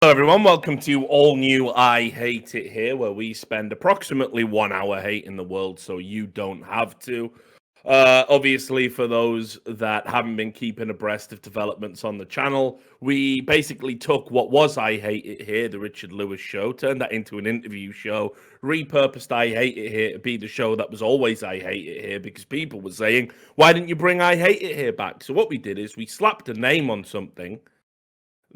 Hello, everyone. Welcome to all new I Hate It Here, where we spend approximately 1 hour hating the world so you don't have to. Obviously, for those that haven't been keeping abreast of developments on the channel, we basically took what was I Hate It Here, the Richard Lewis show, turned that into an interview show, repurposed I Hate It Here to be the show that was always I Hate It Here because people were saying, why didn't you bring I Hate It Here back? So what we did is we slapped a name on something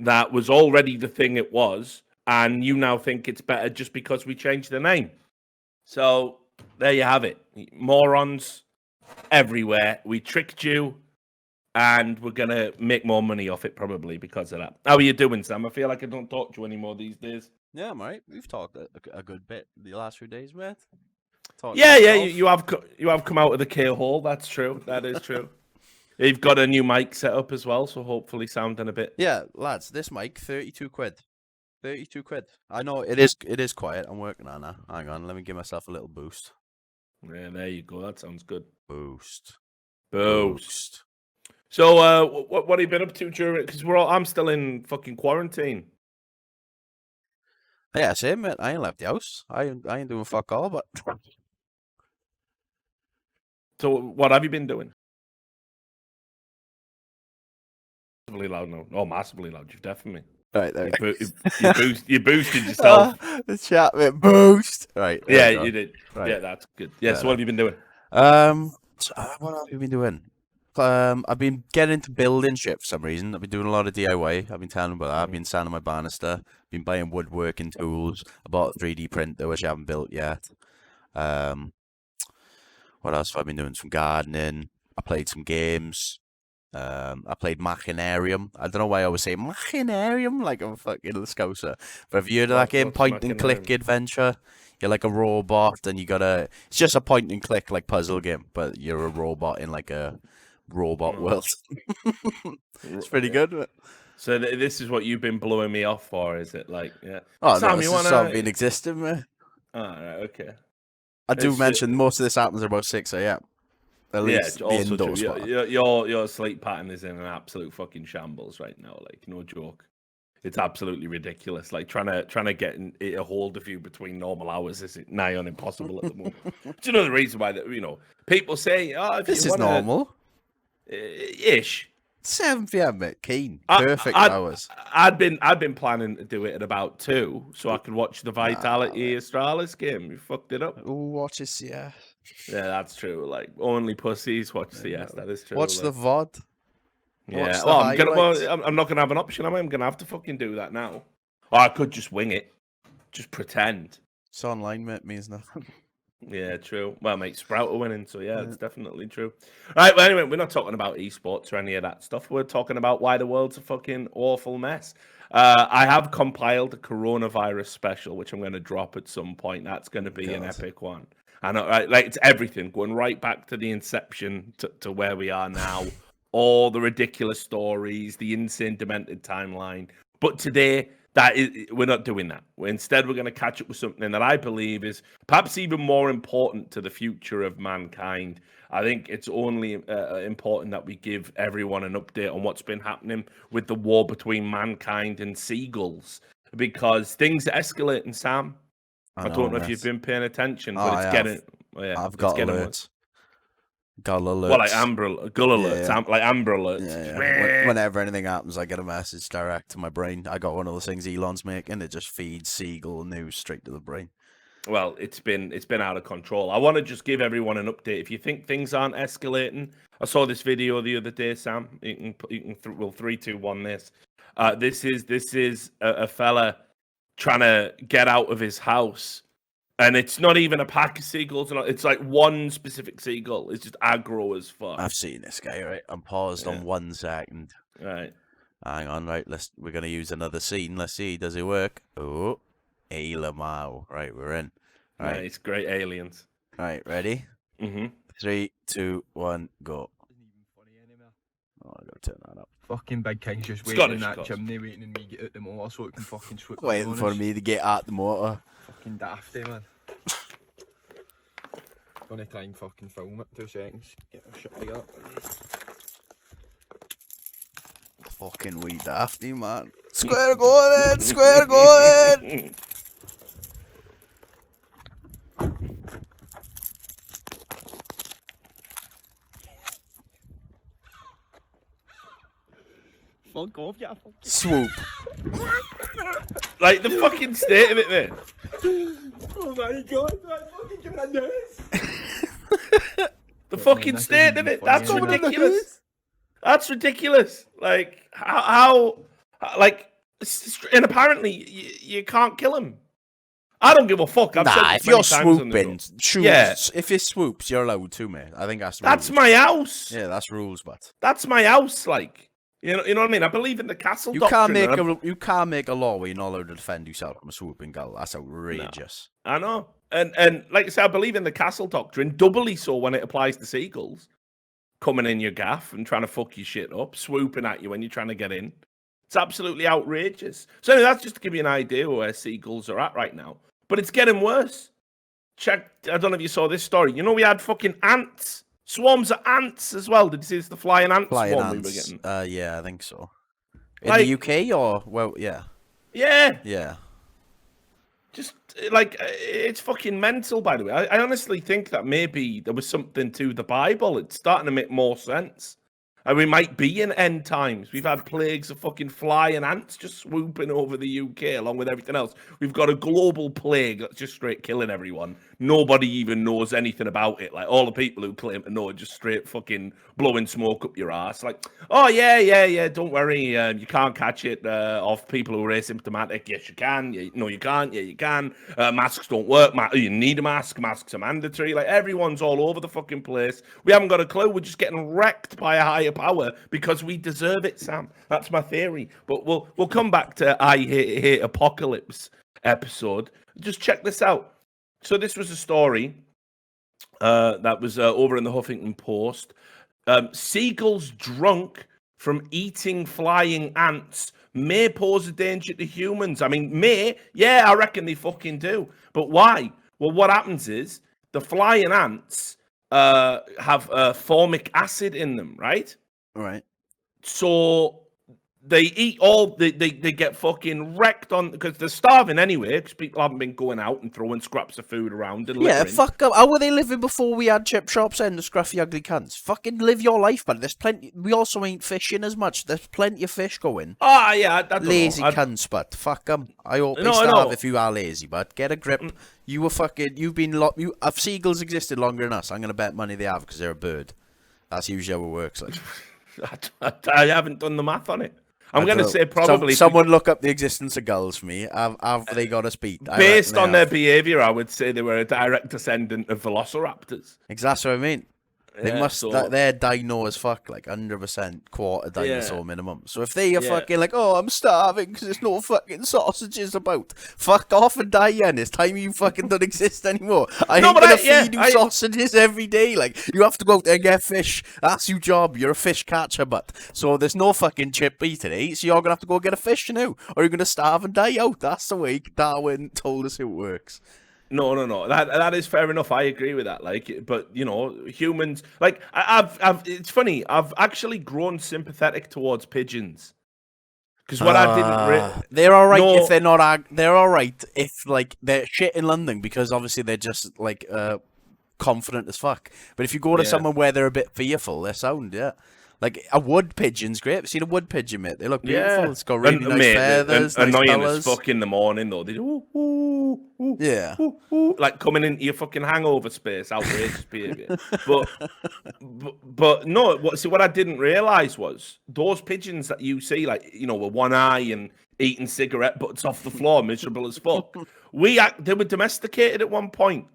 that was already the thing it was, and you now think it's better just because we changed the name. So there you have it. Morons everywhere. We tricked you, and we're going to make more money off it probably because of that. How are you doing, Sam? I feel like I don't talk to you anymore these days. Yeah, mate. We've talked a good bit the last few days, mate. Yeah, you have come out of the K-hole. That's true. That is true. You've got a new mic set up as well, so hopefully sounding a bit. Yeah, lads, this mic, 32 quid. 32 quid. I know it is quiet. I'm working on that. Hang on, let me give myself a little boost. Yeah, there you go. That sounds good. Boost. So, what have you been up to during? Because I'm still in fucking quarantine. Yeah, same, mate. I ain't left the house. I ain't doing fuck all, but. So, what have you been doing? Massively loud now. Oh, massively loud. You've deafened me. Right there. You boosted yourself. The chat bit boost. Right. Yeah, you did. Right. Yeah, that's good. Yeah. So, what have you been doing? What have you been doing? I've been getting into building shit for some reason. I've been doing a lot of DIY. I've been telling about that. I've been sanding my banister. Been buying woodworking tools. I bought a 3D printer, which I haven't built yet. What else have I been doing? Some gardening. I played some games. I played Machinarium. I don't know why I always say Machinarium like I'm fucking Scouser. But have you heard of that game? Point and click adventure. You're like a robot and it's just a point and click like puzzle game, but you're a robot in like a robot world. It's pretty good. So this is what you've been blowing me off for, is it? Like, yeah. Oh, Sam, no, this has been existing, man. Oh, right, okay. I do mention most of this happens about 6 a.m. At least the indoor spot. Your sleep pattern is in an absolute fucking shambles right now. Like, no joke. It's absolutely ridiculous. Like trying to get a hold of you between normal hours is nigh on impossible at the moment. It's another reason why people say, "Oh, if this you is normal." Ish. 7 p.m. mate. Keen. Perfect hours. I'd been planning to do it at about 2, so I could watch the Vitality Astralis game. You fucked it up. Who watches CS? Yeah, that's true. Like only pussies watch CS. That is true. Watch the VOD. Yeah. Well, I'm not gonna have an option. I'm gonna have to fucking do that now. Or I could just wing it. Just pretend. It's online, mate. Means nothing. Yeah, true. Well, mate, Sprout are winning, so yeah, it's definitely true. Right, well, anyway, we're not talking about esports or any of that stuff. We're talking about why the world's a fucking awful mess. I have compiled a coronavirus special, which I'm going to drop at some point. That's going to be an epic one. I know, right? Like, it's everything, going right back to the inception to where we are now. All the ridiculous stories, the insane, demented timeline. But today, we're not doing that. Instead, we're going to catch up with something that I believe is perhaps even more important to the future of mankind. I think it's only important that we give everyone an update on what's been happening with the war between mankind and seagulls, because things are escalating, Sam. I don't know if you've been paying attention, but it's getting... Yeah, I've got alerts. Gull alerts. Well, like gull alerts, like Amber alerts. Yeah. Whenever anything happens, I get a message direct to my brain. I got one of those things Elon's making. It just feeds seagull news straight to the brain. Well, it's been out of control. I want to just give everyone an update. If you think things aren't escalating, I saw this video the other day, Sam. You can 3, 2, 1 this. This is a fella trying to get out of his house. And it's not even a pack of seagulls. It's like one specific seagull. It's just aggro as fuck. I've seen this guy, right? I'm paused on 1 second. Right. Hang on, right? We're going to use another scene. Let's see. Does it work? Oh, Ailamau. Right, we're in. Right. It's great aliens. Right, ready? Mm-hmm. 3, 2, 1, go. Oh, I gotta turn that up. Fucking Big King's just waiting in that chimney, waiting on me to get out the motor so it can fucking swoop. Waiting for me to get at the motor. Fucking dafty, man. Gonna try and fucking film it. 2 seconds. Get a shot like that. Fucking wee dafty, man. Square going, square going. Fuck off, yeah. Swoop. Like the fucking state of it, mate. Oh my god, I fucking give it a nose. The fucking state of it. That's ridiculous. That's ridiculous. Like how like, and apparently you can't kill him. I don't give a fuck. I've said Nah, this if you're many times on the swooping, show. Yeah. if it swoops, you're allowed to, mate. I think that's That's rules. my house. Yeah, that's rules, but That's my house. Like, you know what I mean? I believe in the castle you doctrine. can't make a law where you're not allowed to defend yourself from a swooping gull. That's outrageous. I know. And like I said, I believe in the castle doctrine, doubly so when it applies to seagulls. Coming in your gaff and trying to fuck your shit up, swooping at you when you're trying to get in. It's absolutely outrageous. So anyway, that's just to give you an idea where seagulls are at right now. But it's getting worse. Check, I don't know if you saw this story. You know, we had fucking ants. Swarms of ants as well. Did you see this, the flying ant swarm we were getting? Yeah, I think so. In the UK or, well, yeah. Yeah. Yeah. Just, like, it's fucking mental, by the way. I honestly think that maybe there was something to the Bible. It's starting to make more sense. And we might be in end times. We've had plagues of fucking flying ants just swooping over the UK along with everything else. We've got a global plague that's just straight killing everyone. Nobody even knows anything about it. Like, all the people who claim to know are just straight fucking blowing smoke up your ass. Like, oh, yeah, don't worry. You can't catch it off people who are asymptomatic. Yes, you can. No, you can't. Yeah, you can. Masks don't work. You need a mask. Masks are mandatory. Like, everyone's all over the fucking place. We haven't got a clue. We're just getting wrecked by a higher power because we deserve it, Sam. That's my theory. But we'll come back to I Hate Apocalypse episode. Just check this out. So this was a story that was over in the Huffington Post. Seagulls drunk from eating flying ants may pose a danger to humans. I mean, yeah, I reckon they fucking do. But why? Well, what happens is the flying ants have formic acid in them, right? Right. So they eat all, they get fucking wrecked on, because they're starving anyway, because people haven't been going out and throwing scraps of food around and Yeah, littering. fuck up. How were they living before we had chip shops and the scruffy ugly cunts? Fucking live your life, man. There's plenty. We also ain't fishing as much. There's plenty of fish going. Ah, yeah, I don't lazy know. cunts, but fuck them. I hope they starve if you are lazy, but get a grip. You were fucking. You've been. If seagulls existed longer than us, I'm gonna bet money they have because they're a bird. That's usually how it works. Like. I haven't done the math on it. I'm going to say probably... Someone look up the existence of gulls for me. Have they got us beat? Based on their behaviour, I would say they were a direct descendant of velociraptors. Exactly what I mean. They Yeah, must. so- They're dino as fuck, like 100% quarter dinosaur minimum. So if they are fucking like, oh, I'm starving because there's no fucking sausages about, fuck off and die, Ian. It's time you fucking don't exist anymore. I ain't gonna feed you sausages every day. Like, you have to go out there and get fish. That's your job. You're a fish catcher, but so there's no fucking chip eating it. So you're gonna have to go get a fish now, or you're gonna starve and die out. That's the way Darwin told us it works. No. That is fair enough. I agree with that. Like, but you know, humans. Like, I've. It's funny. I've actually grown sympathetic towards pigeons. Because what I didn't. They're all right if they're not. They're all right if like they're shit in London because obviously they're just like confident as fuck. But if you go to somewhere where they're a bit fearful, they're sound. Yeah. Like, a wood pigeon's great. Seen a wood pigeon, mate? They look beautiful. Yeah. It's got really nice feathers, nice annoying colours. as fuck in the morning, though. They do, ooh, yeah. Like, coming into your fucking hangover space. Outrageous behaviour. But no, what I didn't realise was, those pigeons that you see, like, you know, with one eye and eating cigarette butts off the floor, miserable as fuck. They were domesticated at one point.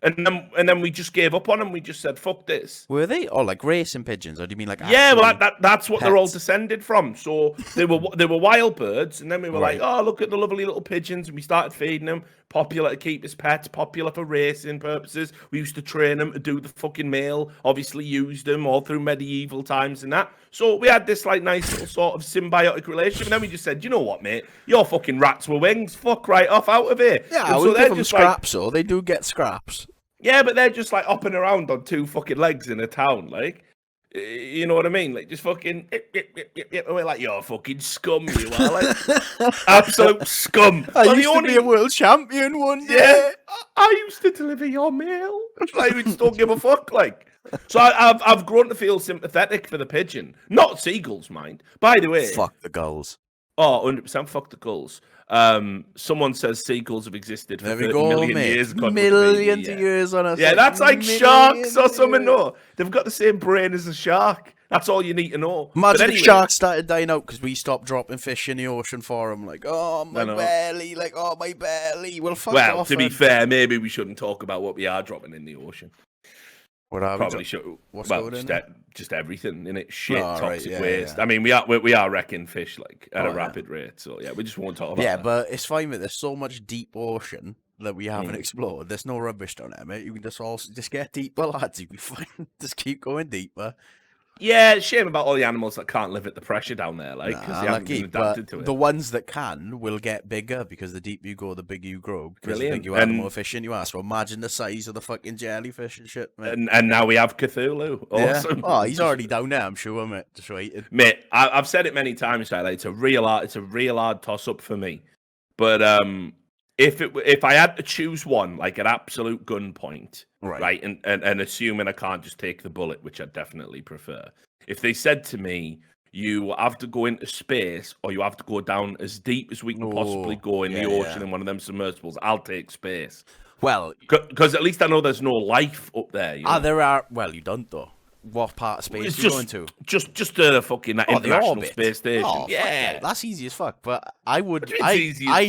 And then we just gave up on them. We just said, "Fuck this." Were they? Or like racing pigeons? Or do you mean like? Yeah, well, that's what they're all descended from. So they were wild birds, and then we were like, "Oh, look at the lovely little pigeons," and we started feeding them. Popular to keep as pets, popular for racing purposes. We used to train them to do the fucking mail. Obviously, used them all through medieval times and that. So we had this like nice little sort of symbiotic relationship. And then we just said, "You know what, mate? You're fucking rats with wings. Fuck right off out of here." Yeah, we give them scraps, so they do get scraps. Yeah, but they're just like hopping around on two fucking legs in a town, like. You know what I mean? Like, just fucking, we're like, you're fucking scum, you are, like, absolute scum. I used to be a world champion one day. Yeah, I used to deliver your mail. Like, we just don't give a fuck, like. So I've grown to feel sympathetic for the pigeon. Not seagulls, mind. By the way. Fuck the gulls. Oh, 100% fuck the gulls. Someone says seagulls have existed for 30 million years. Millions of years on us. Yeah, that's like sharks or something. No, they've got the same brain as a shark. That's all you need to know. Imagine if sharks started dying out because we stopped dropping fish in the ocean for them. Like, oh, my belly. Like, oh, my belly. Well, fuck off. Well, to be fair, maybe we shouldn't talk about what we are dropping in the ocean. What are Probably should. What's well, going just everything in it. Shit, Oh, right, toxic yeah, waste. yeah. I mean, we are wrecking fish like at Oh, a yeah. rapid rate. So yeah, we just won't talk about Yeah, that. but it's fine with there's so much deep ocean that we haven't explored. There's no rubbish down there, mate. You can just get deeper, lads. You'll be fine. Just keep going deeper. Yeah, it's a shame about all the animals that can't live at the pressure down there, like, because they haven't been adapted to it. The ones that can will get bigger because the deeper you go, the bigger you grow. Because the Brilliant. bigger you are, the more efficient you are. So imagine the size of the fucking jellyfish and shit, mate. And now we have Cthulhu. Awesome. Yeah. Oh, he's already down there, I'm sure, mate. Just waiting. Mate, I've said it many times, like, it's a real hard toss up for me. But if I had to choose one, like at absolute gunpoint, right, and assuming I can't just take the bullet, which I definitely prefer. If they said to me, you have to go into space or you have to go down as deep as we can possibly go in the ocean in one of them submersibles, I'll take space. Well, because at least I know there's no life up there. You know? There are. Well, you don't, though. What part of space are you going to? Just the fucking International Space Station. Oh, yeah, that's easy as fuck. But I'd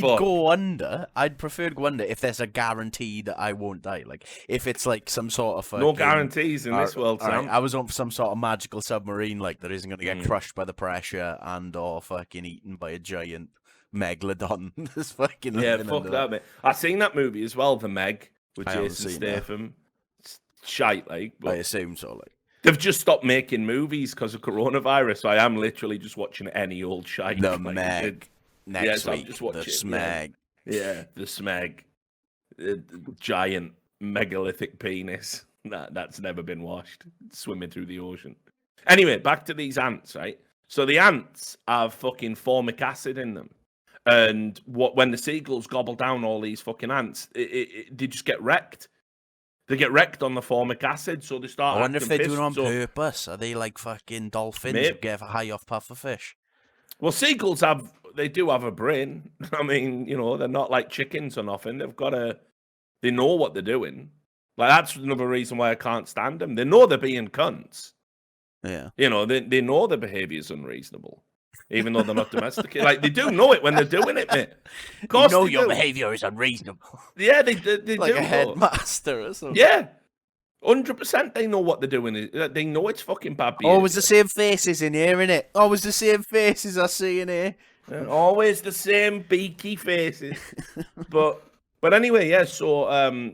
fuck? go under. I'd prefer to go under if there's a guarantee that I won't die. Like if it's like some sort of fucking, no guarantees in this world, Sam. Right, I was on for some sort of magical submarine, like that isn't going to get crushed by the pressure and or fucking eaten by a giant megalodon. This fucking fuck that, mate. I seen that movie as well, The Meg, with Jason Statham. It's shite, like. But... I assume so, like. They've just stopped making movies because of coronavirus. So I am literally just watching any old shite. The like, Meg. Next week, just watching the Smeg. Yeah, the Smeg. The giant megalithic penis. That's never been washed. Swimming through the ocean. Anyway, back to these ants, right? So the ants have fucking formic acid in them. And when the seagulls gobble down all these fucking ants, they just get wrecked. They get wrecked on the formic acid, so they start. I wonder if they're doing it on purpose. Are they like fucking dolphins who get high off puffer fish? Well, seagulls they do have a brain. I mean, you know, they're not like chickens or nothing. They know what they're doing. Like that's another reason why I can't stand them. They know they're being cunts. Yeah. You know, they know their behaviour is unreasonable. Even though they're not domesticated. Like, they do know it when they're doing it, mate. Of course, you know your behaviour is unreasonable. Yeah, they like do. a headmaster or something. Yeah. 100% they know what they're doing. They know it's fucking bad behaviour. Always the same faces in here, innit? Always the same faces I see in here. Always the same beaky faces. But anyway, yeah, so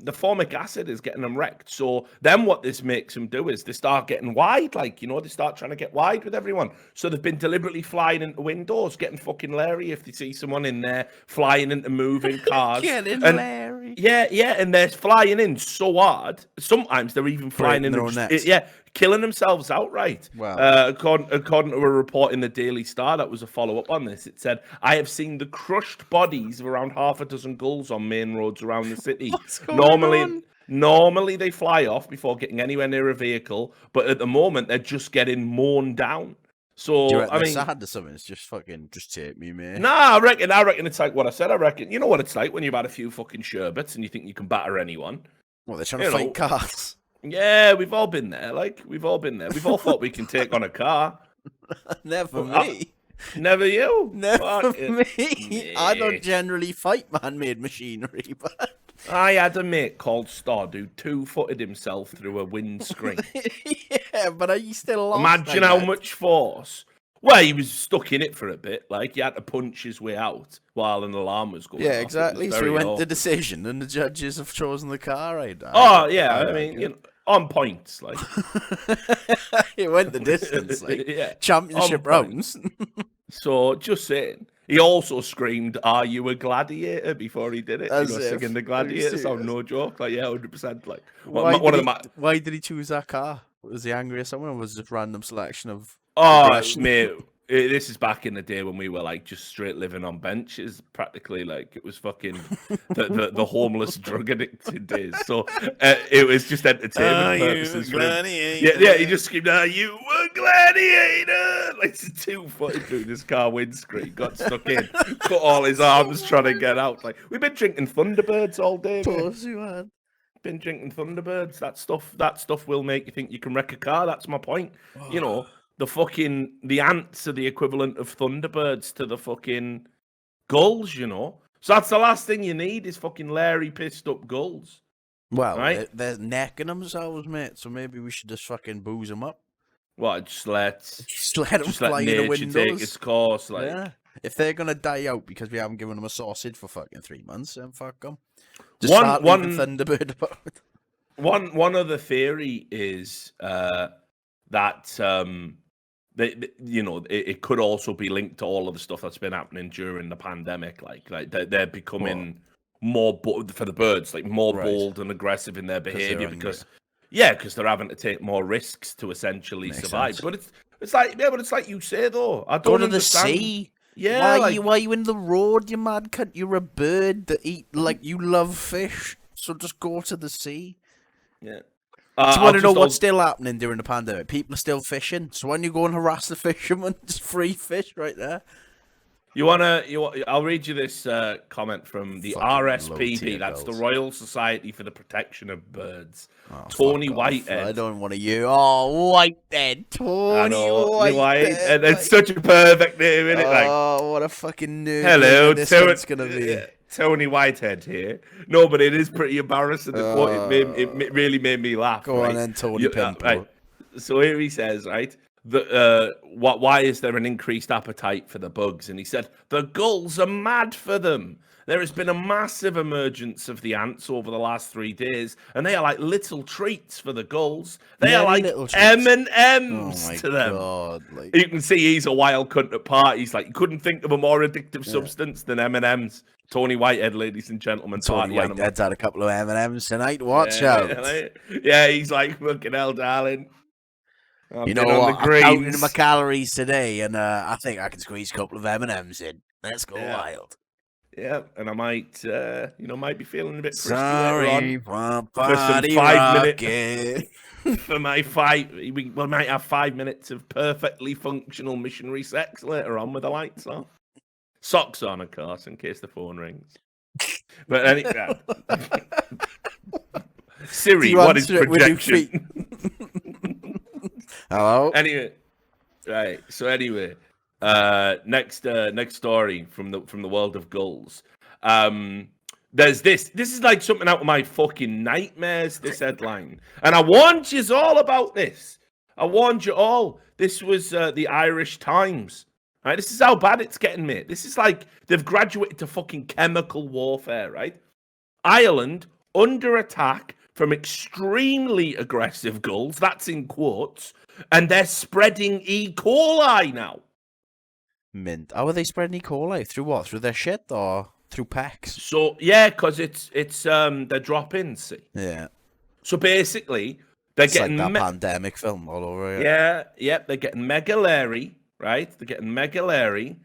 the formic acid is getting them wrecked. So then what this makes them do is they start getting wide, like, you know, they start trying to get wide with everyone. So they've been deliberately flying into windows, getting fucking Larry if they see someone in there, flying into moving cars. Larry. Yeah, and they're flying in so hard. Sometimes they're even flying in their own nets. Yeah, killing themselves outright. Wow. According to a report in the Daily Star that was a follow-up on this, it said, I have seen the crushed bodies of around half a dozen gulls on main roads around the city. What's going on? Normally they fly off before getting anywhere near a vehicle, but at the moment they're just getting mown down. So I mean, sad to something. It's just fucking, just take me, mate. Nah, I reckon it's like what I said. I reckon you know what it's like when you've had a few fucking sherbets and you think you can batter anyone. Well, they're trying to fight cars. Yeah, we've all been there. Like, we've all been there. We've all thought we can take on a car. Never me. Never you. Never me. I don't generally fight man-made machinery, but... I had a mate called Stod who two-footed himself through a windscreen. Yeah, but he still lost. Imagine how much force. Well, he was stuck in it for a bit. Like, he had to punch his way out while an alarm was going off. Yeah, exactly. So we went to decision, and the judges have chosen the car ride. Oh, yeah. I mean, you know, on points, like. It went the distance, like. Yeah. Championship rounds. So, just saying. He also screamed, "Are you a gladiator?" before he did it. As you know, singing the gladiator song, no joke. Like, yeah, 100%. Like, Why did he choose that car? Was he angry at someone, or was it just random selection of? Oh, aggression? mate, this is back in the day when we were like just straight living on benches, practically. Like it was fucking the homeless drug addicted days. So it was just entertainment purposes for him. Yeah, he just screamed, "Are you a gladiator?" Like it's too funny through this car windscreen, got stuck in, cut all his arms trying to get out. Like we've been drinking Thunderbirds all day. Man. Been drinking Thunderbirds. That stuff will make you think you can wreck a car. That's my point. You know. The ants are the equivalent of Thunderbirds to the fucking gulls, you know. So that's the last thing you need is fucking Larry pissed up gulls. Well, right? they're necking themselves, mate. So maybe we should just fucking booze them up. What? Just let them fly in the windows. Take its course, like. Yeah. If they're gonna die out because we haven't given them a sausage for fucking 3 months, then fuck them. Just start leaving Thunderbird about. One other theory is that you know, it could also be linked to all of the stuff that's been happening during the pandemic. Like they're becoming more for the birds, like more bold and aggressive in their behavior because they're having to take more risks to essentially survive. Sense. But it's like you say though. I don't understand. Go to the sea. Yeah. Why are you in the road, you mad cunt? You're a bird that eat like you love fish. So just go to the sea. Yeah. Do you want to know what's still happening during the pandemic? People are still fishing. So when you go and harass the fishermen, just free fish right there. I'll read you this comment from the RSPB. That's the Royal Society for the Protection of Birds. Tony Whitehead. I don't want to you. Oh, Whitehead. Tony Whitehead. And it's such a perfect name, isn't it? Oh, what a fucking nerd. Hello, this one's going to be. Tony Whitehead here. No, but it is pretty embarrassing. It really made me laugh. Go on then, Tony Pimple. Right. So here he says, right, why is there an increased appetite for the bugs? And he said, the gulls are mad for them. There has been a massive emergence of the ants over the last 3 days, and they are like little treats for the gulls. They are like M&Ms to them. God, you can see he's a wild cunt at parties. Like, you couldn't think of a more addictive substance than M&Ms. Tony Whitehead, ladies and gentlemen. Tony Whitehead's had a couple of M&Ms tonight. Watch out. Yeah, he's like, fucking hell, darling. You know what? I'm counting my calories today, and I think I can squeeze a couple of M&Ms in. Let's go wild. Yeah, and I might be feeling a bit frisky later on. For some 5 minutes. For my fight, we might have 5 minutes of perfectly functional missionary sex later on with the lights on. Socks on, of course, in case the phone rings. But anyway, Siri, what is projection? Hello. Anyway, right. So anyway, next story from the world of gulls. There's this. This is like something out of my fucking nightmares. This headline, and I warned you all about this. I warned you all. This was the Irish Times. Right, this is how bad it's getting, mate. This is like they've graduated to fucking chemical warfare, right? Ireland under attack from extremely aggressive gulls. That's in quotes. And they're spreading E. coli now. Mint. How are they spreading E. coli? Through what? Through their shit or through packs? So yeah, because it's their drop-ins. See. Yeah. So basically, they're getting like that pandemic film all over. Yeah. They're getting megalary, right? They're getting megalary,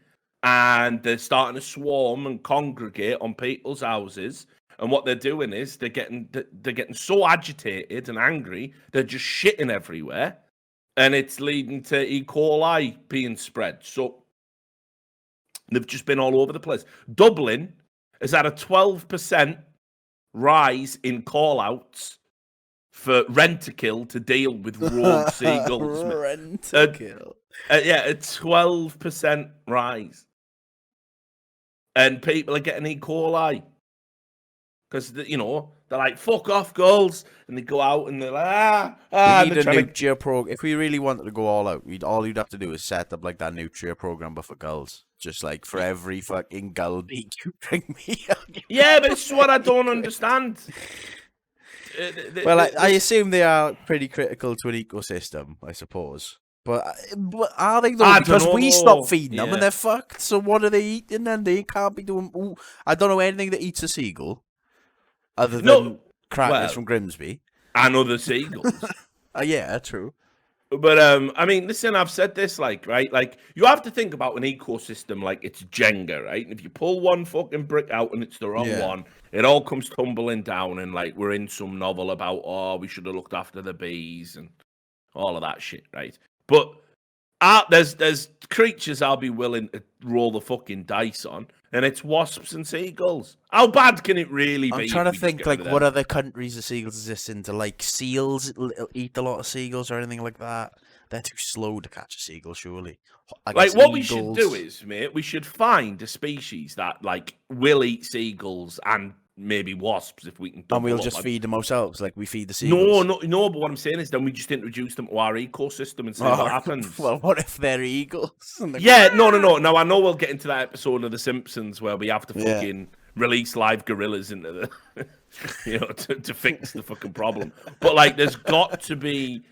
and they're starting to swarm and congregate on people's houses. And what they're doing is they're getting so agitated and angry, they're just shitting everywhere. And it's leading to E. coli being spread. So they've just been all over the place. Dublin has had a 12% rise in call-outs for Rentokil to deal with rogue seagulls. Rentokil. Yeah, a 12% rise. And people are getting E. coli. Because, you know, they're like, fuck off, gulls. And they go out and they're like, We need a Nutria program. If we really wanted to go all out, all you'd have to do is set up like that Nutria program, but for gulls. Just like for every fucking gull beak you bring me. Yeah, but it's what I don't understand. Well, I assume they are pretty critical to an ecosystem, I suppose. But are they though? Because we stopped feeding them and they're fucked. So what are they eating then? They can't be doing... Ooh, I don't know anything that eats a seagull. Other than crackers from Grimsby. And other seagulls. Yeah, true. But I mean, listen, I've said this, like, right, like you have to think about an ecosystem like it's Jenga, right? And if you pull one fucking brick out and it's the wrong one, it all comes tumbling down, and like we're in some novel about, oh, we should have looked after the bees and all of that shit, right? But there's creatures I'll be willing to roll the fucking dice on, and it's wasps and seagulls. How bad can it really be? I'm trying to think, like, what other countries the seagulls exist in? Do, like, seals eat a lot of seagulls or anything like that? They're too slow to catch a seagull, surely. Like, what we should do is, mate, we should find a species that, like, will eat seagulls and maybe wasps if we can. And we'll just feed them ourselves, like we feed the seagulls. No. But what I'm saying is, then we just introduce them to our ecosystem and see what happens. Well, what if they're eagles? Yeah, no. Now I know we'll get into that episode of The Simpsons where we have to fucking release live gorillas into the, to fix the fucking problem. But like, there's got to be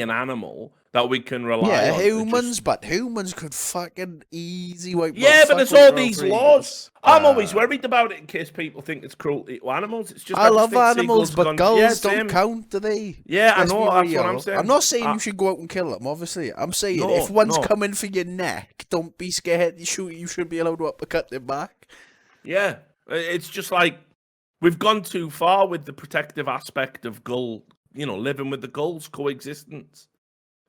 an animal that we can rely on. Yeah, humans, but humans could fucking easy wipe. Yeah, but there's all these laws. I'm always worried about it in case people think it's cruelty to animals. It's just I love animals, but gulls don't count, do they? Yeah, I know. That's what I'm saying. I'm not saying you should go out and kill them. Obviously, I'm saying if one's coming for your neck, don't be scared. You should be allowed to uppercut their back. Yeah, it's just like we've gone too far with the protective aspect of gull. Living with the gulls, coexistence.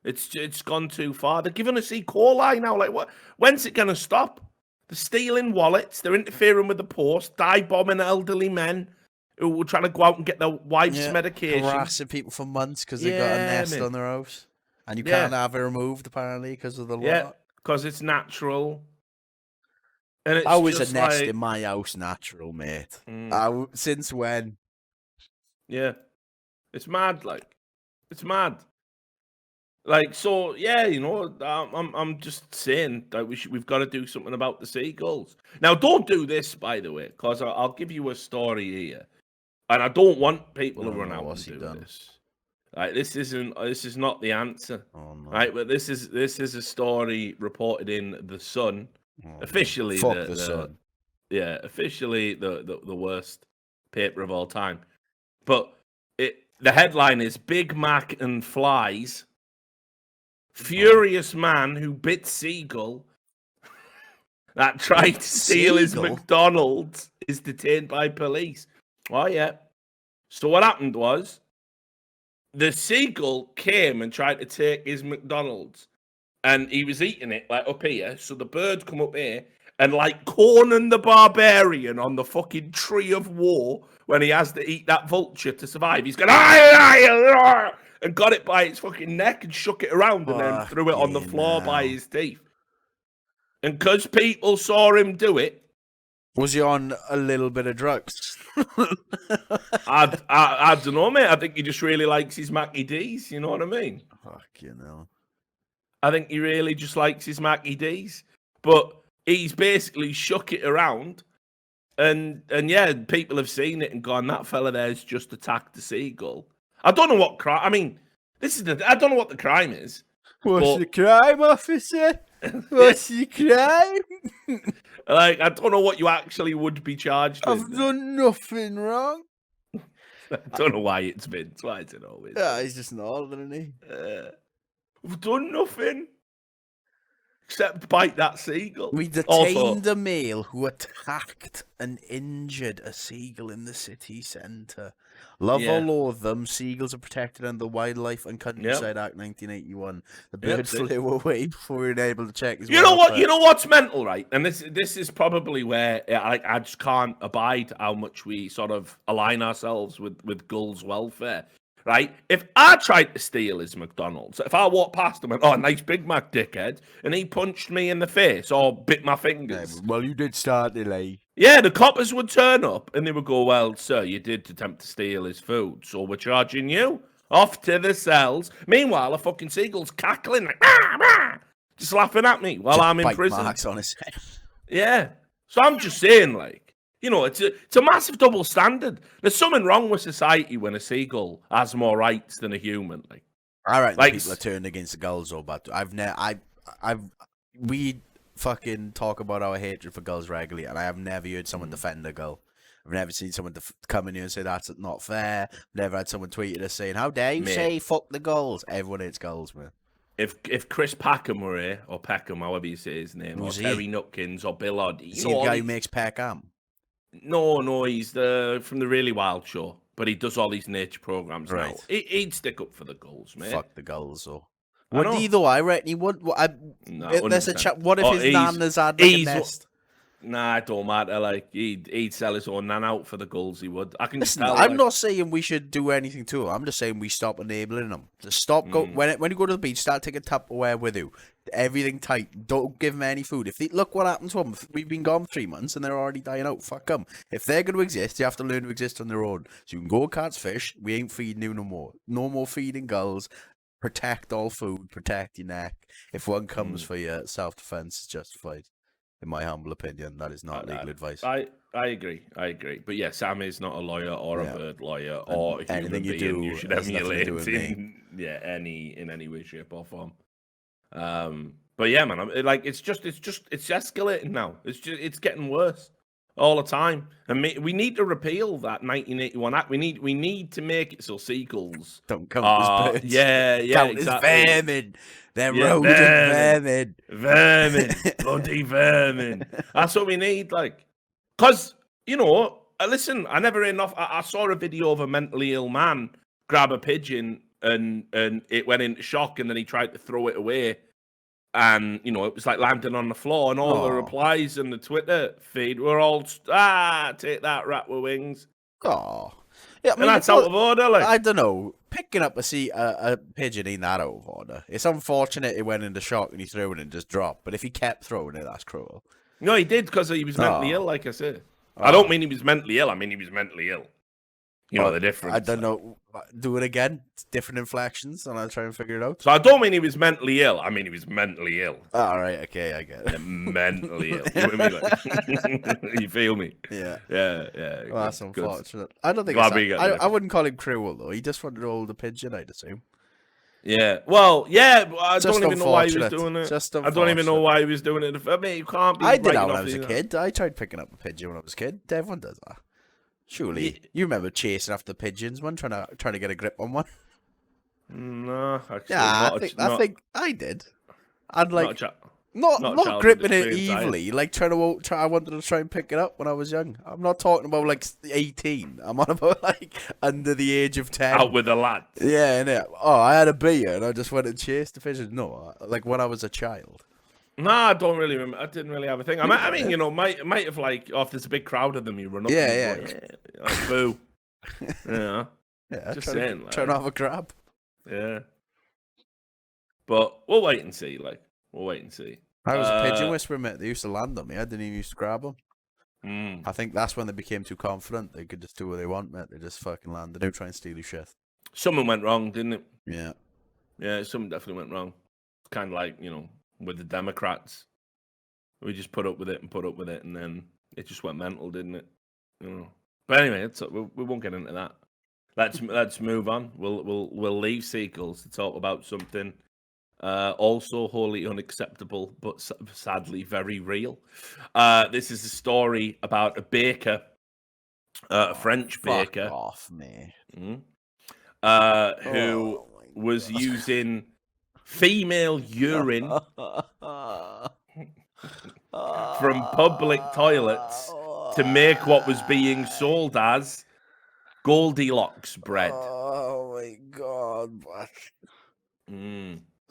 It's gone too far. They're giving us E. coli now. Like, what? When's it going to stop? They're stealing wallets. They're interfering with the post. Dive bombing elderly men who were trying to go out and get their wife's medication. Harassing people for months because they got a nest on their house. And you can't have it removed, apparently, because of the law. Yeah, because it's natural. And it's how is a nest in my house natural, mate? Since when? Yeah. It's mad, like. It's mad. Like, so, yeah, I'm just saying that we've got to do something about the seagulls. Now, don't do this, by the way, because I'll give you a story here, and I don't want people to run out and do this. Like, this is not the answer, right? But this is a story reported in The Sun, officially the Sun. Yeah, officially the worst paper of all time. But the headline is Big Mac and Flies. Furious man who bit seagull that tried to steal his McDonald's is detained by police. Oh, yeah. So what happened was the seagull came and tried to take his McDonald's, and he was eating it like up here. So the bird come up here, and like Conan the Barbarian on the fucking Tree of War, when he has to eat that vulture to survive, he's going, and got it by its fucking neck and shook it around and then threw it on the floor by his teeth. And because people saw him do it... Was he on a little bit of drugs? I don't know, mate. I think he just really likes his Mackie D's, you know what I mean? Fuck, I think he really just likes his Mackie D's. But he's basically shook it around. And yeah, people have seen it and gone, that fella there's just attacked the seagull. I don't know what crime. I mean, I don't know what the crime is. What's the crime, officer? What's the crime? Like, I don't know what you actually would be charged with. I've done nothing wrong. I don't know why it's Vince. Why is it always? Yeah, he's just northern, isn't he? I've done nothing except bite that seagull. We detained a male who attacked and injured a seagull in the city centre. Love or loathe them, seagulls are protected under the Wildlife and Countryside Act 1981. The bird flew away before we were able to check his welfare. You know what's mental, right? And this is probably where I just can't abide how much we sort of align ourselves with gulls' welfare. Right? If I tried to steal his McDonald's, if I walked past him and went, oh, nice Big Mac, dickhead, and he punched me in the face or bit my fingers. Yeah, well, you did start delay. Yeah, the coppers would turn up and they would go, well, sir, you did attempt to steal his food, so we're charging you. Off to the cells. Meanwhile, a fucking seagull's cackling, like, rah, rah, just laughing at me while I'm in prison. Marks on his head. Yeah. So I'm just saying, like, it's a massive double standard. There's something wrong with society when a seagull has more rights than a human. Like, all right, like, people are turned against the gulls, though. But we fucking talk about our hatred for gulls regularly, and I have never heard someone defend a gull. I've never seen someone come in here and say that's not fair. I've never had someone tweet at us saying, how dare you say fuck the goals. Everyone hates goals, man. If Chris Packham were here, or Peckham, however you say his name, or Terry Nutkins, or Bill Odd. Is he the guy who makes Peckham? No, he's from the Really Wild Show, but he does all these nature programs now. He'd stick up for the goals, mate. Fuck the goals, though. Would he though? I reckon he would. There's a chat. What if his nana's had like a nest? Nah, it don't matter. Like he'd sell his own nan out for the goals. He would. I can Listen, tell. I'm not saying we should do anything to him. I'm just saying we stop enabling him. Just stop. When you go to the beach, start taking Tupperware with you. Everything tight. Don't give them any food. Look what happened to them. We've been gone 3 months and they're already dying out. Fuck them. If they're going to exist, they have to learn to exist on their own. So you can go catch fish. We ain't feeding you no more. No more feeding gulls. Protect all food. Protect your neck. If one comes for you, self-defense is justified. In my humble opinion, that is not legal advice. I agree. But yeah, Sam is not a lawyer or a bird lawyer or a human anything being you should emulate in any way, shape, or form. But yeah, man, it's escalating now. It's getting worse all the time, and we need to repeal that 1981 Act. We need to make it so seagulls don't count as birds. Yeah, count exactly. As vermin. They're rodent vermin. Bloody vermin. That's what we need, like, because listen, I never enough. I saw a video of a mentally ill man grab a pigeon and it went into shock, and then he tried to throw it away. And, it was like landing on the floor, and all the replies in the Twitter feed were all, take that, rat with wings. Oh. Yeah, and that's out of order, like. I don't know. Picking up a pigeon ain't that out of order. It's unfortunate it went into shock and he threw it and just dropped. But if he kept throwing it, that's cruel. No, he did because he was mentally ill, like I said. I don't mean he was mentally ill. I mean he was mentally ill. You know the difference. I don't know. Do it again. It's different inflections, and I'll try and figure it out. So I don't mean he was mentally ill. I mean he was mentally ill. All right. Okay, I get it. Yeah, mentally ill. You, like, you feel me? Yeah. Well, that's unfortunate. I don't think I wouldn't call him cruel though. He just wanted to hold the pigeon, I'd assume. Yeah. Well, yeah. I don't even know why he was doing it. I don't even know why he was doing it. I mean, you can't be. I did that when I was a kid. I tried picking up a pigeon when I was a kid. Everyone does that. Surely you remember chasing after pigeons, one trying to get a grip on one. No, actually, yeah, I think I did. I'd like not gripping it evilly, like I wanted to try and pick it up when I was young. I'm not talking about like 18. I'm on about like under the age of 10. Out with the lads. Yeah, innit? Oh, I had a beer and I just went and chased the pigeon. No, like when I was a child. No, I don't really remember. I didn't really have a thing. I mean, might have like, if there's a big crowd of them, you run up. Yeah. Like, boo. Yeah. Just saying. Trying to have a grab. Yeah. But we'll wait and see. Like, we'll wait and see. I was a pigeon whisperer, mate. They used to land on me. I didn't even used to grab them. I think that's when they became too confident. They could just do what they want, mate. They just fucking land. They don't try and steal your shit. Something went wrong, didn't it? Yeah. Yeah, something definitely went wrong. Kind of like, with the Democrats. We just put up with it, and then it just went mental, didn't it? But anyway, we won't get into that. Let's move on. We'll leave sequels to talk about something also wholly unacceptable, but sadly very real. This is a story about a baker, a French baker. Fuck off, me. Who was using female urine from public toilets to make what was being sold as Goldilocks bread. Oh my god.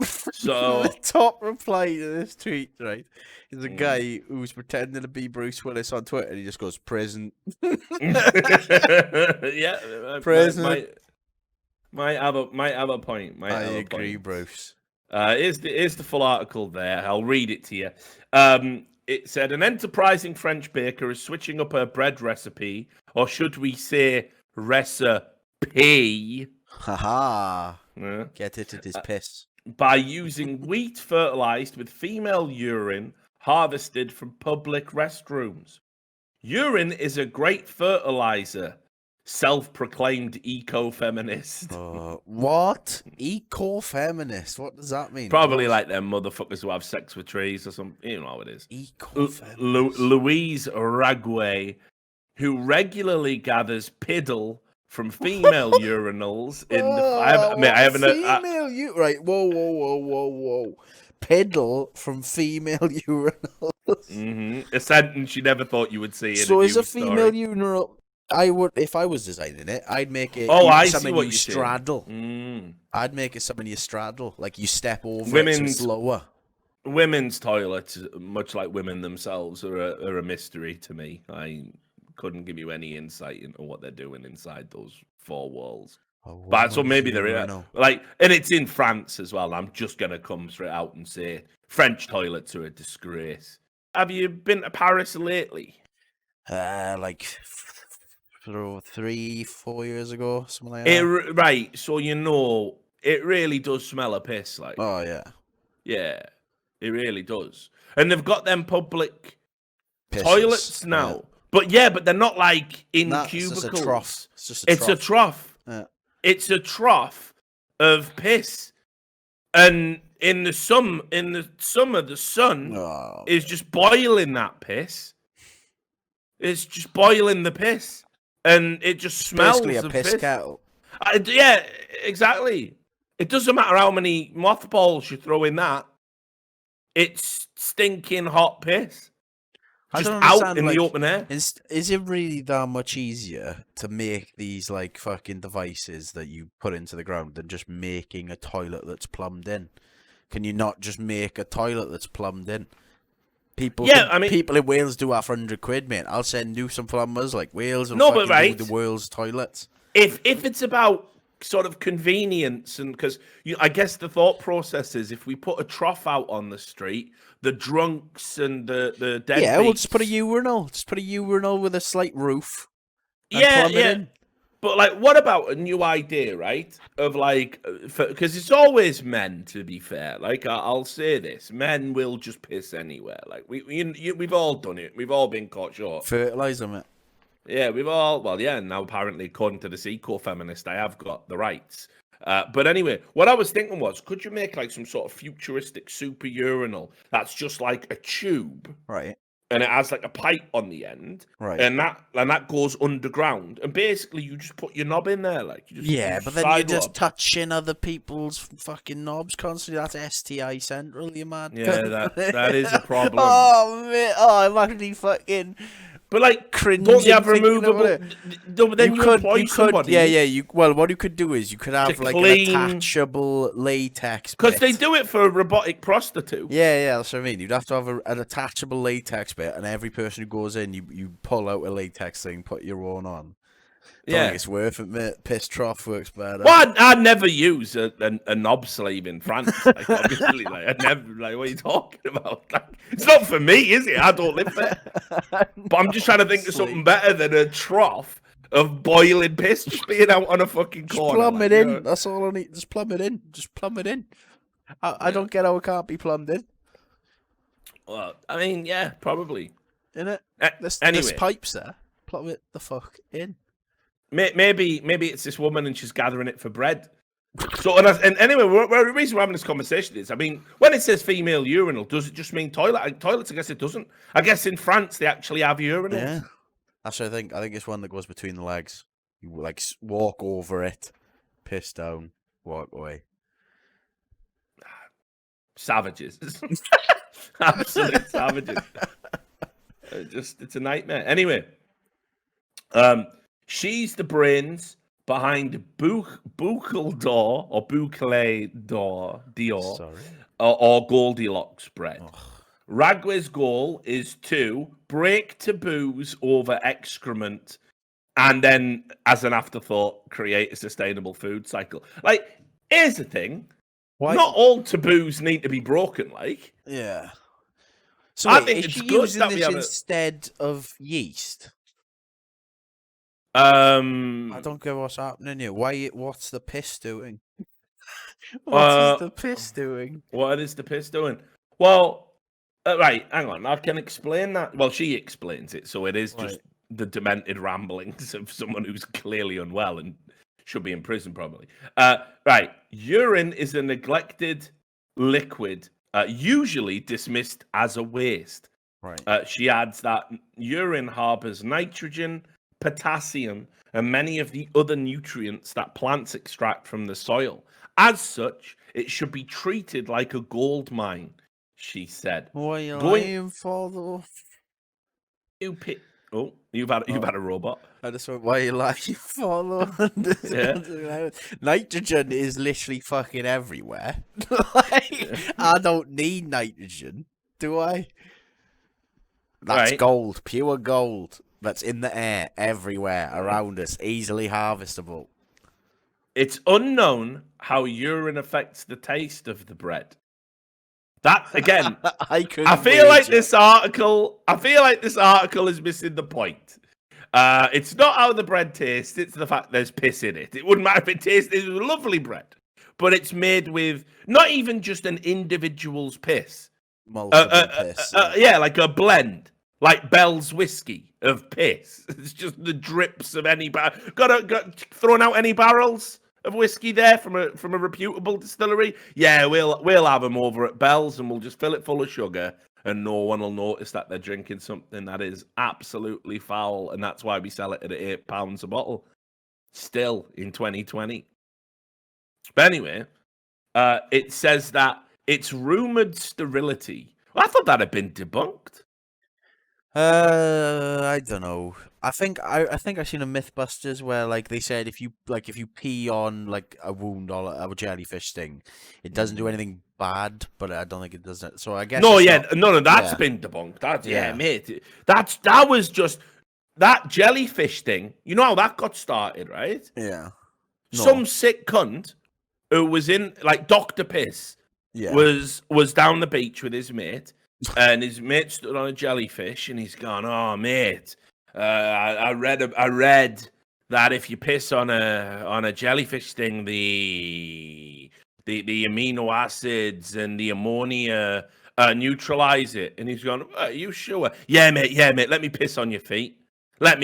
So the top reply to this tweet, right, is a guy who's pretending to be Bruce Willis on Twitter. He just goes, prison. Yeah, prison. Might have a point. I agree, Bruce. Here's the full article there. I'll read it to you. It said, an enterprising French baker is switching up her bread recipe, or should we say recipe? Haha. Get it is piss. By using wheat fertilized with female urine harvested from public restrooms. Urine is a great fertilizer. Self-proclaimed eco-feminist. What? Eco-feminist? What does that mean? Probably like them motherfuckers who have sex with trees or something. You know how it is. Eco-feminist. Louise Raguet, who regularly gathers piddle from female urinals in the. I haven't. Female right? Whoa! Piddle from female urinal. A sentence you never thought you would see. So is a female urinal? I would, if I was designing it, I'd make it. I something see what you straddle. I'd make it something you straddle, like you step over it so it's lower. Women's toilets, much like women themselves, are a mystery to me. I couldn't give you any insight into what they're doing inside those four walls. But so maybe they're like, and it's in France as well. I'm just gonna come straight out and say French toilets are a disgrace. Have you been to Paris lately? Like 3-4 years ago, something like that. Right, so it really does smell of piss. Like, oh yeah, it really does. And they've got them public toilets now. Yeah. But they're not like in cubicles. It's a trough. It's a trough. Yeah. It's a trough of piss. And in the summer, the sun is just boiling that piss. It's just boiling the piss. And it just smells basically of a piss kettle. Yeah, exactly. It doesn't matter how many mothballs you throw in that. It's stinking hot piss. Just out in the open air. Is it really that much easier to make these like fucking devices that you put into the ground than just making a toilet that's plumbed in? Can you not just make a toilet that's plumbed in? People in Wales do that for £100, mate. I'll send you some plumbers like Wales and do the world's toilets. If it's about sort of convenience, and because I guess the thought process is if we put a trough out on the street, the drunks and the dead. Yeah, we'll just put a urinal. Just put a urinal with a slight roof. Yeah. But like, what about a new idea, right? Of like, because it's always men. To be fair, like I'll say this: men will just piss anywhere. Like we've all done it. We've all been caught short. Fertilizer, mate. Yeah, we've all. Well, yeah. Now apparently, according to this eco-feminist, I have got the rights. But anyway, what I was thinking was, could you make like some sort of futuristic super urinal that's just like a tube, right? And it has like a pipe on the end, right? And that goes underground, and basically you just put your knob in there, like you just but then you're just touching other people's fucking knobs constantly. That's STI central, you man. Yeah, that is a problem. Oh man, I'm actually fucking. But like, don't you have removable? But then you could employ somebody. Yeah. What you could do is you could have like an attachable latex. Because they do it for a robotic prostitute. Yeah, that's what I mean. You'd have to have an attachable latex bit, and every person who goes in, you pull out a latex thing, put your own on. I think it's worth it, mate. Piss trough works better. Well, I'd never use a knob sleeve in France. Like, obviously, like I'd never. Like, what are you talking about? Like, it's not for me, is it? I don't live there. But I'm just trying to think of something better than a trough of boiling piss just being out on a fucking corner. Just plumb it in. That's all I need. Just plumb it in. Just plumb it in. I don't get how it can't be plumbed in. Well, I mean, yeah, probably. Innit? There's pipes there. Plumb it the fuck in. Maybe it's this woman and she's gathering it for bread. So and anyway, the reason we're having this conversation is, I mean, when it says female urinal, does it just mean toilet? Toilets, I guess it doesn't. I guess in France they actually have urinals. Yeah, that's what I think. I think it's one that goes between the legs. You like walk over it, piss down, walk away. Savages, absolute savages. It's a nightmare. Anyway, she's the brains behind Boucle or Dior, or Goldilocks bread. Ugh. Ragwe's goal is to break taboos over excrement, and then, as an afterthought, create a sustainable food cycle. Like, here's the thing: not all taboos need to be broken. Like, yeah. So I think it's good that we have instead of yeast. I don't get what's happening here. What's the piss doing? What is the piss doing? What is the piss doing? Well, right, hang on. I can explain that. Well, she explains it, so it is just the demented ramblings of someone who's clearly unwell and should be in prison, probably. Right, urine is a neglected liquid, usually dismissed as a waste. Right. She adds that urine harbors nitrogen, potassium, and many of the other nutrients that plants extract from the soil. As such, it should be treated like a gold mine, she said. What are you lying for, though? Oh, you've had a robot. I just went, why are you lying for, though? Yeah. Nitrogen is literally fucking everywhere. Like, I don't need nitrogen, do I? That's Right. gold, pure gold. That's in the air, everywhere, around us, easily harvestable. It's unknown how urine affects the taste of the bread. That again, I feel like this article is missing the point. It's not how the bread tastes; it's the fact there's piss in it. It wouldn't matter if it tasted lovely bread, but it's made with not even just an individual's piss. Multiple piss. Yeah, like a blend, like Bell's whiskey of piss. It's just the drips of any got thrown out any barrels of whiskey there from a reputable distillery. Yeah, we'll have them over at Bell's and we'll just fill it full of sugar, and no one will notice that they're drinking something that is absolutely foul, and that's why we sell it at £8 a bottle. Still in 2020. But anyway, it says that it's rumored sterility. Well, I thought that had been debunked. I don't know. I think I seen a MythBusters where like they said if you pee on like a wound or a jellyfish sting, it doesn't do anything bad, but I don't think it does that. So I guess none of that's been debunked. Mate. That was just that jellyfish thing. You know how that got started, right? Yeah. No. Some sick cunt who was in like Dr. Piss was down the beach with his mate. And his mate stood on a jellyfish, and he's gone, "Oh, mate, I read that if you piss on a jellyfish sting, the amino acids and the ammonia neutralize it." And he's gone, "Are you sure?" Yeah, mate. Let me piss on your feet. Are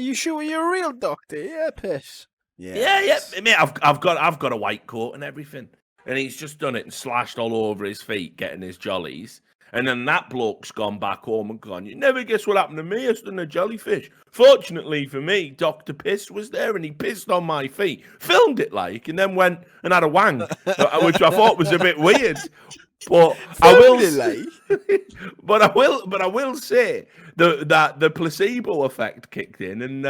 you sure you're a real doctor? Yeah, piss. Yeah, mate. I've got a white coat and everything, and he's just done it and slashed all over his feet, getting his jollies. And then that bloke's gone back home and gone, "You never guess what happened to me. I stood in a jellyfish. Fortunately for me, Dr. Piss was there and he pissed on my feet. Filmed it like, and then went and had a wang," which I thought was a bit weird. But I will say that the placebo effect kicked in, and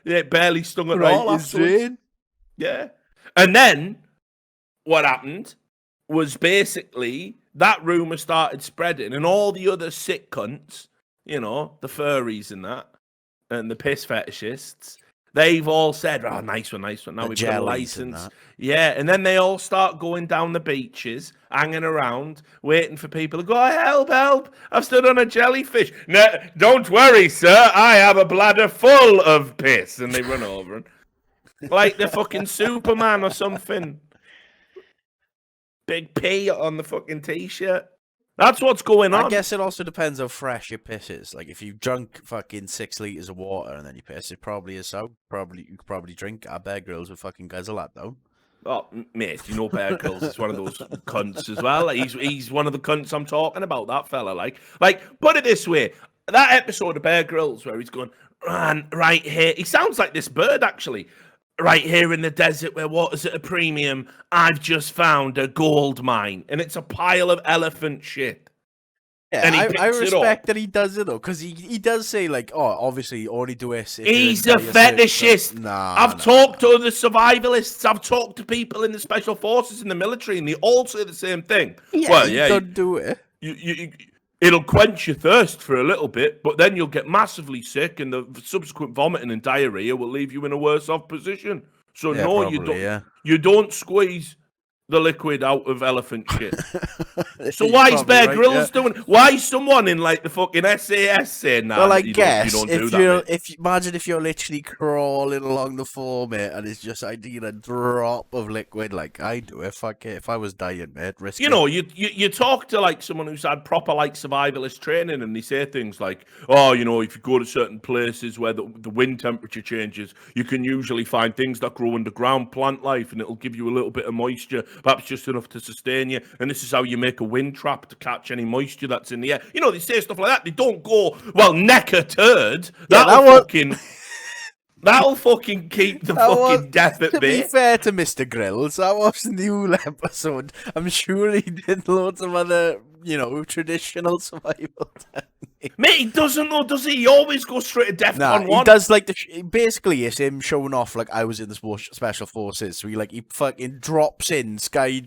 it barely stung at all afterwards. Yeah. And then what happened was basically that rumor started spreading, and all the other sick cunts, you know, the furries and that, and the piss fetishists, they've all said, "Oh, nice one. Now we've got a license." Yeah, and then they all start going down the beaches, hanging around, waiting for people to go, help, I've stood on a jellyfish." "No, don't worry, sir, I have a bladder full of piss." And they run over and like the fucking Superman or something. Big P on the fucking t-shirt. That's what's going on. I guess it also depends how fresh your piss is. Like if you drunk fucking 6 liters of water and then you piss, it probably is so. You could probably drink our Bear Grylls with fucking guzzle that though. Oh, mate, you know Bear Grylls is one of those cunts as well. Like, he's one of the cunts I'm talking about. That fella, like put it this way: that episode of Bear Grylls where he's going, right here. He sounds like this bird actually. "Right here in the desert where water's at a premium, I've just found a gold mine, and it's a pile of elephant shit." Yeah, and I respect that he does it though, because he does say like, "Oh, obviously only do this." He's a fetishist. I've talked to other survivalists. I've talked to people in the special forces, in the military, and they all say the same thing. Yeah, well, yeah, don't do it. It'll quench your thirst for a little bit, but then you'll get massively sick, and the subsequent vomiting and diarrhea will leave you in a worse off position. So yeah, no, probably, you don't. Yeah. You don't squeeze the liquid out of elephant shit. So why is Bear Grylls doing? Why is someone in like the fucking SAS saying that? Well, I guess imagine if you're literally crawling along the floor, mate, and it's just I need a drop of liquid, like I do. If I was dying, mate, risk. You know, you talk to like someone who's had proper like survivalist training, and they say things like, "Oh, you know, if you go to certain places where the wind temperature changes, you can usually find things that grow underground, plant life, and it'll give you a little bit of moisture." perhaps just enough to sustain you. And this is how you make a wind trap to catch any moisture that's in the air. You know, they say stuff like that. They don't go, well, neck a turd. That'll fucking keep the fucking death at bay. To be fair to Mr. Grills, I watched the new episode. I'm sure he did loads of other, traditional survival techniques. Mate, he doesn't though, does he? He always goes straight to death on one. He does like basically it's him showing off like I was in the special forces. So he fucking drops in, sky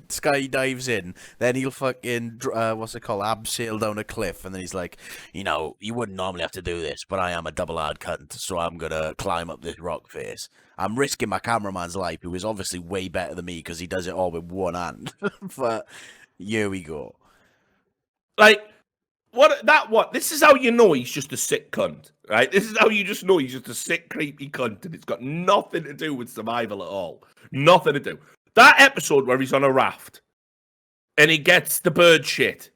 dives in, then he'll fucking abseil down a cliff, and then he's like, you wouldn't normally have to do this, but I am a double-hard cunt, so I'm gonna climb up this rock face. I'm risking my cameraman's life, who is obviously way better than me because he does it all with one hand. But here we go. Like. This is how you know he's just a sick cunt, right? This is how you just know he's just a sick, creepy cunt, and it's got nothing to do with survival at all. Nothing to do. That episode where he's on a raft, and he gets the bird shit.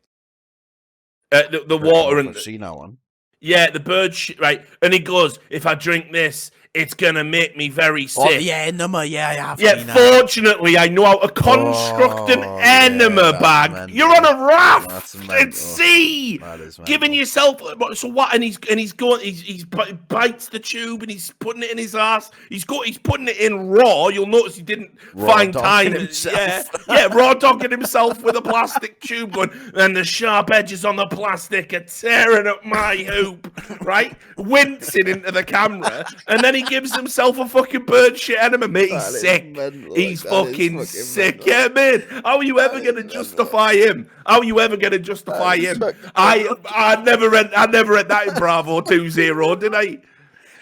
The water and... I've seen that one. Yeah, the bird shit, right? And he goes, if I drink this, it's going to make me very sick. Oh, the enema, yeah, I have seen that. Fortunately, I know how to construct an enema bag. Mental. You're on a raft at sea, giving yourself... So what? And he's going... He bites the tube and he's putting it in his ass. He's putting it in raw. You'll notice he didn't find time. Raw dogging himself with a plastic tube going, and the sharp edges on the plastic are tearing up my hoop, right? Wincing into the camera. And then he gives himself a fucking bird shit enema, mate. He's sick. He's fucking sick. Yeah, man. How are you ever going to justify him? How are you ever going to justify him? I never read that in Bravo 2-0, did I?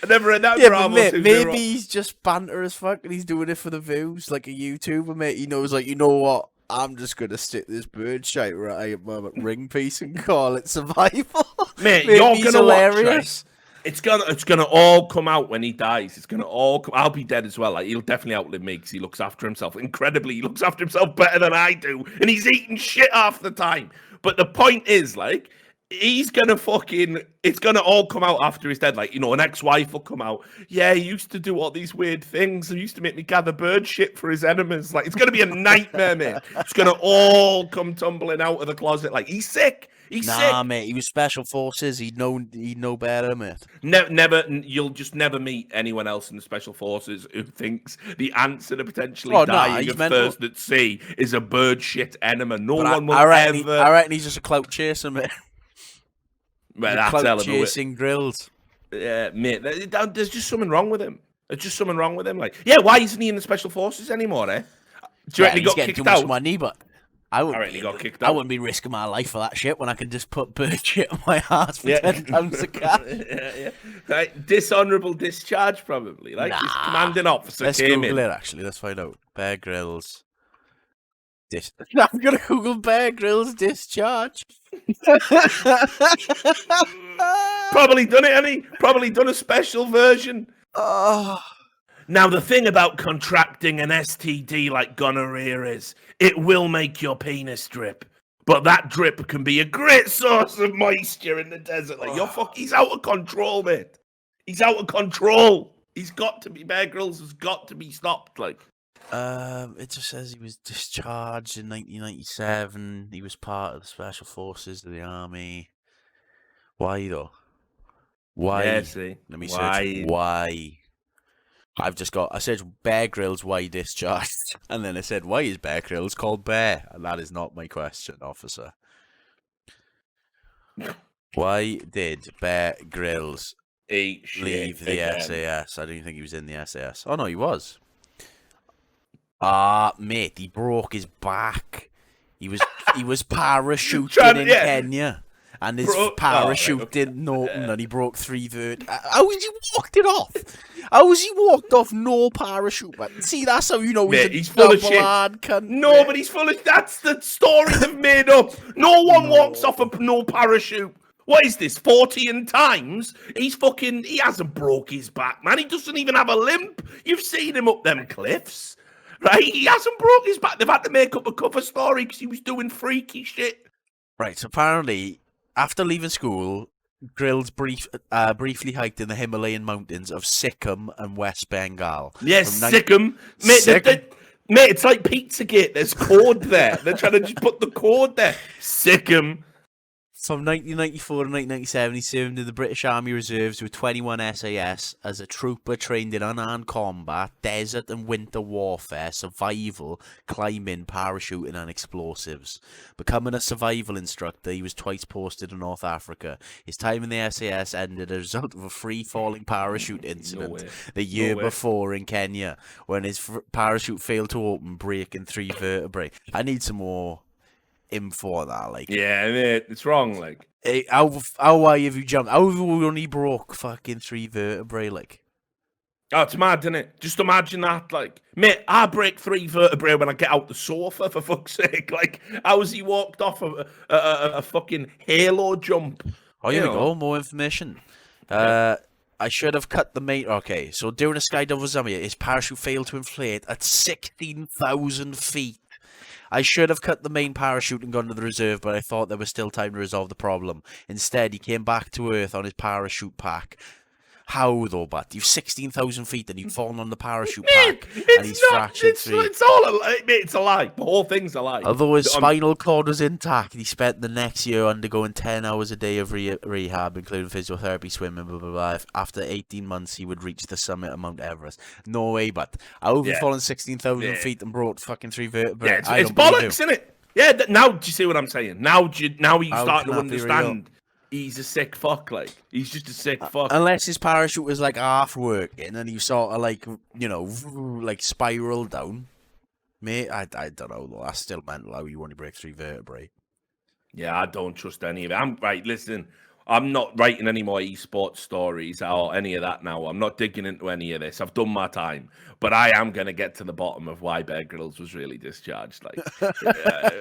I never read that in Bravo 2-0. Maybe he's just banter as fuck and he's doing it for the views, like a YouTuber, mate. He knows, like, you know what? I'm just going to stick this bird shite right at my ring piece and call it survival. Mate, you're going to hilarious. Watch, right? It's gonna all come out when he dies. It's gonna all come. I'll be dead as well. Like, he'll definitely outlive me because he looks after himself. Incredibly, he looks after himself better than I do, and he's eating shit half the time. But the point is, like, he's gonna fucking. It's gonna all come out after he's dead. Like, an ex-wife will come out. Yeah, he used to do all these weird things. He used to make me gather bird shit for his enemies. Like, it's gonna be a nightmare, mate. It's gonna all come tumbling out of the closet. Like, he's sick. He's sick. Mate, he was special forces. He'd know better, mate. You'll just never meet anyone else in the special forces who thinks the answer to potentially dying of thirst at sea is a bird shit enema. No one will ever. I reckon he's just a clout chaser, mate. Well, that's clout chasing Grills. Yeah, mate. There's just something wrong with him. There's just something wrong with him. Like, yeah, why isn't he in the special forces anymore? Do you reckon he got kicked out? Much money, but. I wouldn't be risking my life for that shit when I could just put bird shit on my ass for £10 a cash. Right. Dishonourable discharge, probably. Like, his commanding officer Let's came Google in. It, actually. Let's find out. Bear Grylls. I'm going to Google Bear Grylls discharge. Probably done it, hasn't he? Probably done a special version. Oh. Now, the thing about contracting an STD like gonorrhea is it will make your penis drip. But that drip can be a great source of moisture in the desert. Like, he's out of control, mate. He's out of control. He's got to be, Bear Grylls has got to be stopped, like. It just says he was discharged in 1997. He was part of the Special Forces of the Army. Why, though? Why? Yeah, see. Let me search. Why? I said Bear Grylls, why discharged? And then I said, why is Bear Grylls called Bear? And that is not my question, officer. Why did Bear Grylls leave the SAS? I didn't think he was in the SAS. Oh, no, he was. Mate, he broke his back. He was parachuting in Kenya. And his parachute didn't open, and he broke 3 vertebrae. How has he walked it off? How has he walked off no parachute? Man? See, that's how you know he's full of shit. No, but he's full of... That's the story they've made up. No one walks off of no parachute. What is this, 40 times? He hasn't broke his back, man. He doesn't even have a limp. You've seen him up them cliffs, right? He hasn't broke his back. They've had to make up a cover story because he was doing freaky shit. Right, so apparently... After leaving school, Grylls briefly hiked in the Himalayan mountains of Sikkim and West Bengal. Yes, Sikkim. Mate, Mate, it's like Pizzagate. There's code there. They're trying to just put the code there. Sick 'em. From 1994 to 1997, he served in the British Army Reserves with 21 SAS as a trooper trained in unarmed combat, desert and winter warfare, survival, climbing, parachuting and explosives. Becoming a survival instructor, he was twice posted to North Africa. His time in the SAS ended as a result of a free-falling parachute incident the year before in Kenya, when his parachute failed to open, breaking 3 vertebrae. I need some more info on that, like. Yeah, mate, it's wrong, like. Hey, how high have you jumped? How have you only broke fucking 3 vertebrae, like? Oh, it's mad, isn't it? Just imagine that, like, mate, I break 3 vertebrae when I get out the sofa, for fuck's sake. Like, how has he walked off a fucking halo jump? Oh, here we go, more information. I should have cut the main... Okay, so during a skydive with Zambia, his parachute failed to inflate at 16,000 feet. I should have cut the main parachute and gone to the reserve, but I thought there was still time to resolve the problem. Instead, he came back to Earth on his parachute pack. How, though, but you've 16,000 feet and you've fallen on the parachute pack and he's fractured 3. It's all a lie, mate, it's a lie. The whole thing's a lie. Although his spinal cord was intact, he spent the next year undergoing 10 hours a day of rehab, including physiotherapy, swimming, blah, blah, blah. After 18 months, he would reach the summit of Mount Everest. No way, but how have you fallen 16,000 feet and brought fucking 3 vertebrae? Yeah, it's bollocks, isn't it? Yeah, now do you see what I'm saying? Now you start to understand. He's a sick fuck, like. He's just a sick fuck. Unless his parachute was, like, half working and he sort of, like, you know, like, spiraled down. Mate, I don't know, though. That's still mental how you only break 3 vertebrae. Yeah, I don't trust any of it. Listen, I'm not writing any more esports stories or any of that now. I'm not digging into any of this. I've done my time. But I am going to get to the bottom of why Bear Grylls was really discharged. Like,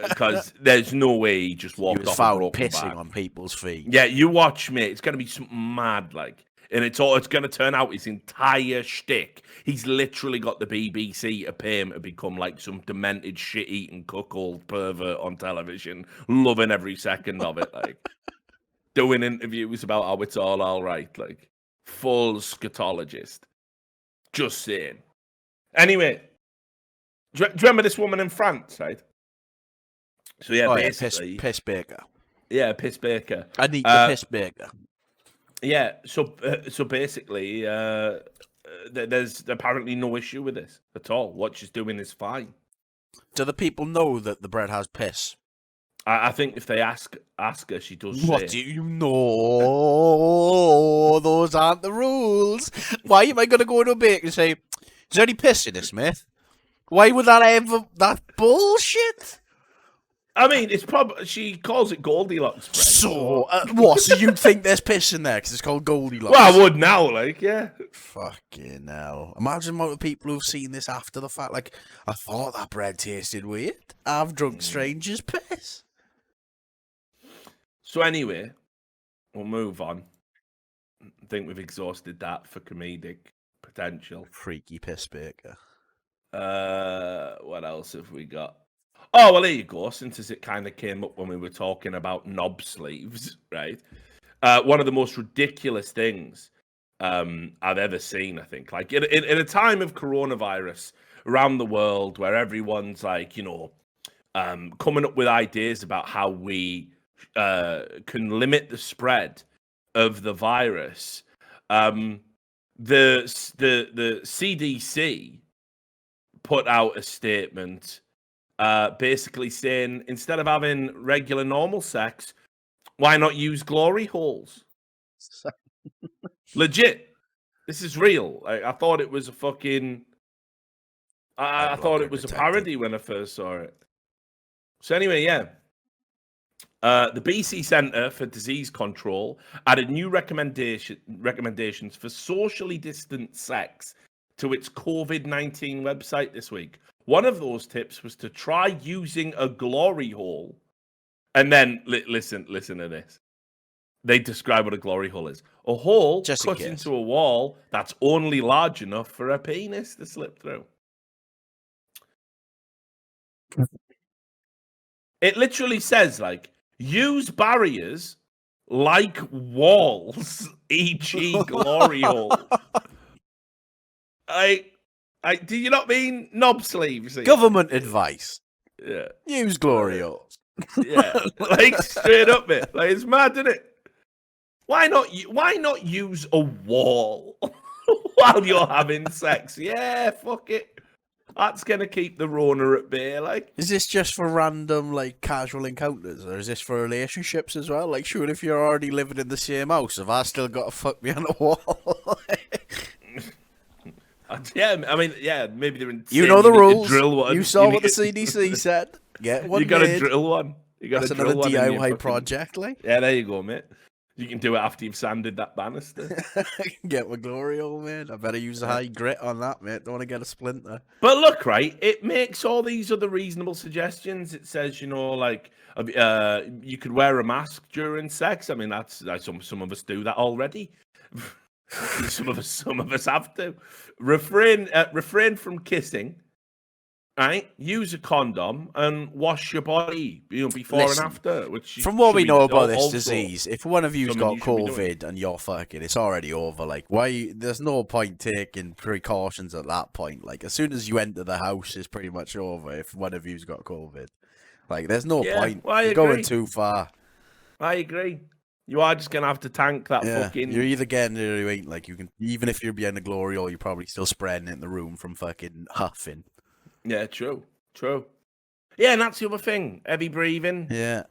because there's no way he just walked off and broke pissing back on people's feet. Yeah, you watch, mate. It's going to be something mad, like. And it's going to turn out his entire shtick. He's literally got the BBC to pay him to become like some demented, shit-eating cuckold pervert on television, loving every second of it, like. Doing interviews about how it's all right, like. Full scatologist. Just saying. Anyway, do you remember this woman in France, right? So yeah, basically, Piss Baker. Yeah, Piss Baker. I need the Piss Baker. Yeah, so basically, there's apparently no issue with this at all. What she's doing is fine. Do the people know that the bread has piss? I think if they ask her, she does. What do you know? Those aren't the rules. Why am I going to go to a baker and say, "Is there any piss in this, mate?" Why would that ever... That bullshit? I mean, it's probably... She calls it Goldilocks bread. So, what? So you'd think there's piss in there because it's called Goldilocks? Well, I would now, like, yeah. Fucking hell. Imagine the amount of people who've seen this after the fact. Like, I thought that bread tasted weird. I've drunk strangers' piss. So anyway, we'll move on. I think we've exhausted that for comedic potential. Freaky Piss Baker. What else have we got? Oh, well, there you go. Since it kind of came up when we were talking about knob sleeves, right? One of the most ridiculous things I've ever seen, I think. Like, in a time of coronavirus around the world where everyone's, like, you know, coming up with ideas about how we can limit the spread of the virus, the CDC put out a statement basically saying instead of having regular normal sex, why not use glory holes? Legit. This is real. I thought it was a fucking... I thought it was a parody when I first saw it. So anyway, yeah. The BC Centre for Disease Control added new recommendations for socially distant sex to its COVID-19 website this week. One of those tips was to try using a glory hole. And then, listen to this. They describe what a glory hole is. A hole cut into a wall that's only large enough for a penis to slip through. It literally says, like, use barriers like walls, e.g. glory hole. Do you not mean knob sleeves? Government advice. Yeah. Use glory holes. Yeah. Like straight up, mate. Like it's mad, isn't it? Why not use a wall while you're having sex? Yeah, fuck it. That's gonna keep the Rona at bay. Like, is this just for random, like, casual encounters, or is this for relationships as well? Like, sure, if you're already living in the same house, have I still got to fuck me on the wall? yeah, I mean, yeah, maybe they're in. You know the rules. Drill one. You saw what the CDC said. Get one. You got made. to drill one. You got That's to drill another one. DIY project, like. Yeah, there you go, mate. You can do it after you've sanded that banister. Get my glory hole, man. I better use a high grit on that, mate. Don't want to get a splinter. But look, right, it makes all these other reasonable suggestions. It says, you know, like you could wear a mask during sex. I mean, that's some of us do that already. some of us have to refrain from kissing. Right, use a condom and wash your body, before Listen, and after. Which from what we know about this also disease, if one of you's got something you should be doing. COVID and you're fucking, it's already over. Like, why? There's no point taking precautions at that point. Like, as soon as you enter the house, it's pretty much over. If one of you's got COVID, like, there's no point. Well, You're going too far. I agree. You are just gonna have to tank that fucking. You're either getting it or you ain't. Like, you can, even if you're behind a glory hole, you're probably still spreading it in the room from fucking huffing. Yeah, true. Yeah, and that's the other thing. Heavy breathing. Yeah.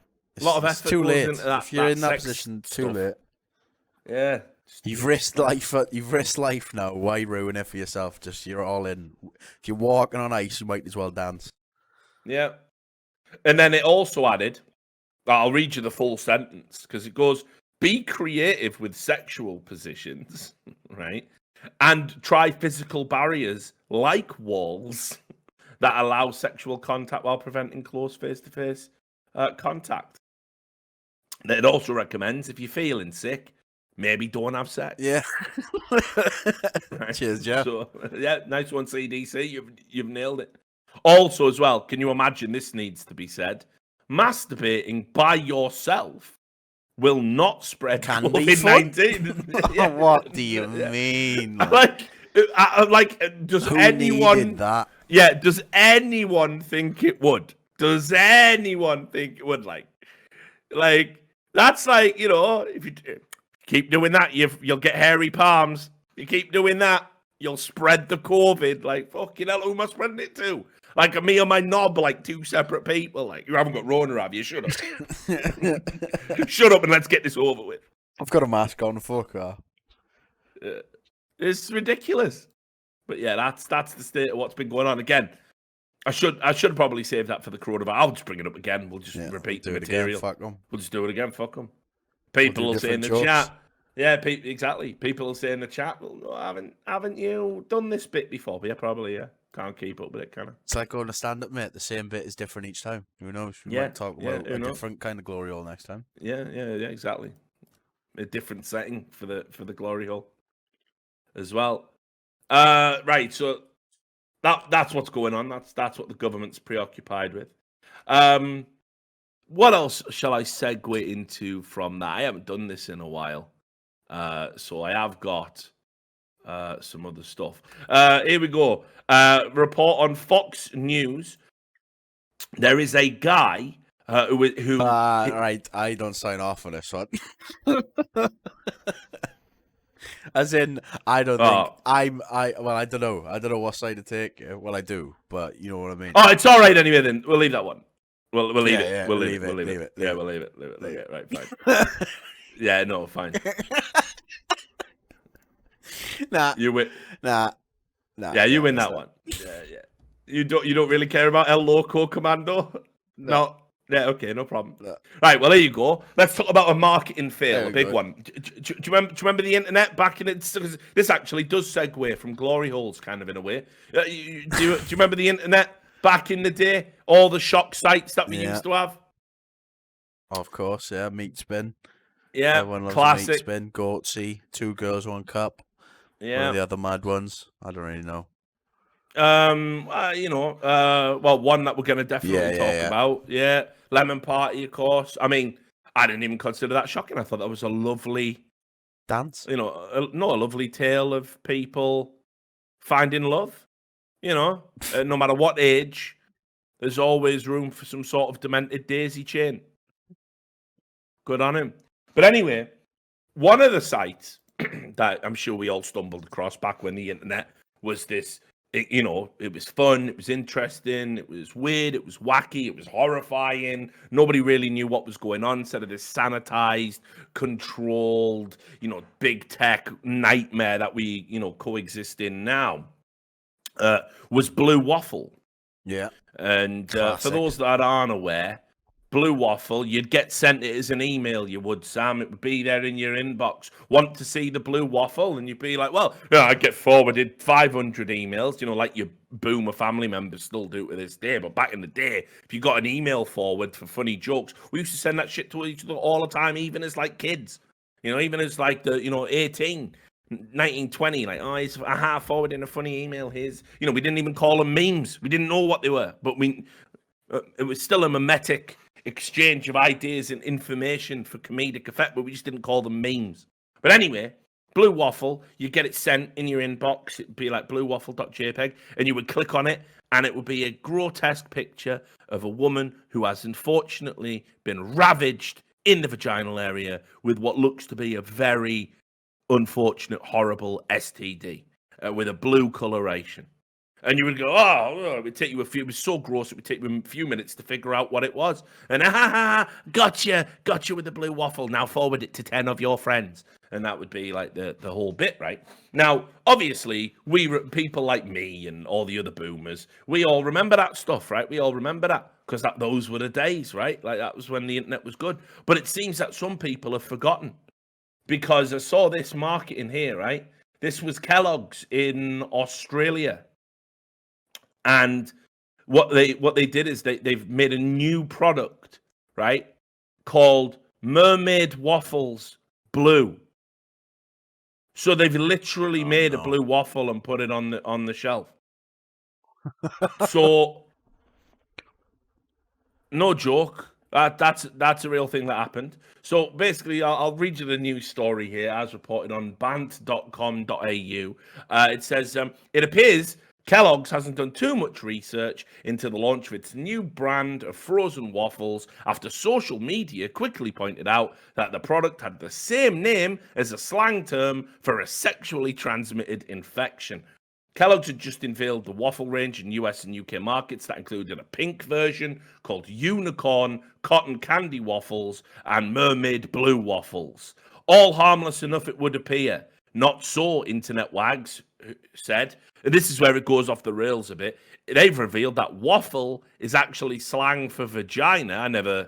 A lot of effort. It's too late. If you're in that position, it's too late. Yeah. You've risked life now. Why ruin it for yourself? Just, you're all in. If you're walking on ice, you might as well dance. Yeah. And then it also added, I'll read you the full sentence, because it goes, be creative with sexual positions, right? And try physical barriers like walls that allow sexual contact while preventing close face-to-face contact. It also recommends, if you're feeling sick, maybe don't have sex. Yeah. Right? Cheers, Joe. So, yeah, nice one, CDC. You've nailed it. Also, as well, can you imagine, this needs to be said, masturbating by yourself will not spread COVID-19. Yeah. What do you mean? Does Who anyone needed that? Yeah, does anyone think it would? Does anyone think it would? Like that's like, if you keep doing that, you'll get hairy palms. You keep doing that, you'll spread the COVID. Like, fucking hell, who am I spreading it to? Like, me and my knob are like two separate people. Like, you haven't got Rona, have you? Shut up. Shut up and let's get this over with. I've got a mask on, fuck off. It's ridiculous. But yeah, that's the state of what's been going on. Again, I should probably save that for the coronavirus. I'll just bring it up again. We'll just repeat the material. Fuck them. We'll just do it again. Fuck them. People will say in the chat. Yeah, exactly. People will say in the chat, well, haven't you done this bit before? But yeah, probably, yeah. Can't keep up with it, kind of. It's like going to stand-up, mate. The same bit is different each time. Who knows? We might talk about a different kind of glory hole next time. Yeah, exactly. A different setting for the glory hole as well. Right, so that's what's going on. That's what the government's preoccupied with. What else shall I segue into from that? I haven't done this in a while, so I have got some other stuff. Here we go. Report on Fox News. There is a guy who. Right, I don't sign off on this one. As in, I don't think I don't know. I don't know what side to take. Well, I do, but you know what I mean. Oh, it's all right anyway. Then we'll leave that one. We'll leave it. Yeah, We'll leave it. Yeah, we'll leave it. Leave it. Right, fine. Yeah, no, fine. Nah, you win. Nah. Yeah, you win that one. Yeah. You don't really care about El Loco Commando? No. Yeah, okay, no problem. No. Right, well, there you go. Let's talk about a marketing fail, a big one. Do you remember the internet back in it? This actually does segue from glory holes, kind of, in a way. Do you remember the internet back in the day? All the shock sites that we used to have? Of course, yeah. Meat Spin. Yeah, everyone loves classic. Meat Spin, Goatsy, 2 Girls, 1 Cup. Yeah. One of the other mad ones. I don't really know. Well, one that we're going to definitely talk about. Yeah. Lemon Party, of course. I mean, I didn't even consider that shocking. I thought that was a lovely dance. A lovely tale of people finding love. You know, no matter what age, there's always room for some sort of demented daisy chain. Good on him. But anyway, one of the sites that I'm sure we all stumbled across back when the internet was this, it was fun, it was interesting, it was weird, it was wacky, it was horrifying. Nobody really knew what was going on instead of this sanitized, controlled, big tech nightmare that we, coexist in now. Was Blue Waffle. Yeah. And for those that aren't aware, Blue Waffle, you'd get sent it as an email, you would, Sam. It would be there in your inbox. Want to see the Blue Waffle? And you'd be like, well, I'd get forwarded 500 emails, like your boomer family members still do to this day. But back in the day, if you got an email forward for funny jokes, we used to send that shit to each other all the time, even as like kids. Even as like 18. 1920, like, it's forwarding a funny email. Here's, we didn't even call them memes. We didn't know what they were, but it was still a mimetic exchange of ideas and information for comedic effect, but we just didn't call them memes. But anyway, Blue Waffle, you get it sent in your inbox. It'd be like bluewaffle.jpg, and you would click on it, and it would be a grotesque picture of a woman who has unfortunately been ravaged in the vaginal area with what looks to be a very unfortunate, horrible STD with a blue coloration. And you would go, it would take you it was so gross, it would take you a few minutes to figure out what it was. And gotcha with the Blue Waffle. Now forward it to 10 of your friends. And that would be like the whole bit, right? Now, obviously, people like me and all the other boomers, we all remember that stuff, right? We all remember that because those were the days, right? Like that was when the internet was good. But it seems that some people have forgotten. Because I saw this marketing here, right? This was Kellogg's in Australia. And what they did is they've made a new product, right? Called Mermaid Waffles Blue. So they've literally made a blue waffle and put it on the shelf. So no joke. That's a real thing that happened. So basically, I'll read you the news story here as reported on bant.com.au. It says, it appears Kellogg's hasn't done too much research into the launch of its new brand of frozen waffles after social media quickly pointed out that the product had the same name as a slang term for a sexually transmitted infection. Kellogg's had just unveiled the waffle range in US and UK markets that included a pink version called Unicorn Cotton Candy Waffles and Mermaid Blue Waffles. All harmless enough, it would appear. Not so, internet wags said. And this is where it goes off the rails a bit. They've revealed that waffle is actually slang for vagina. I never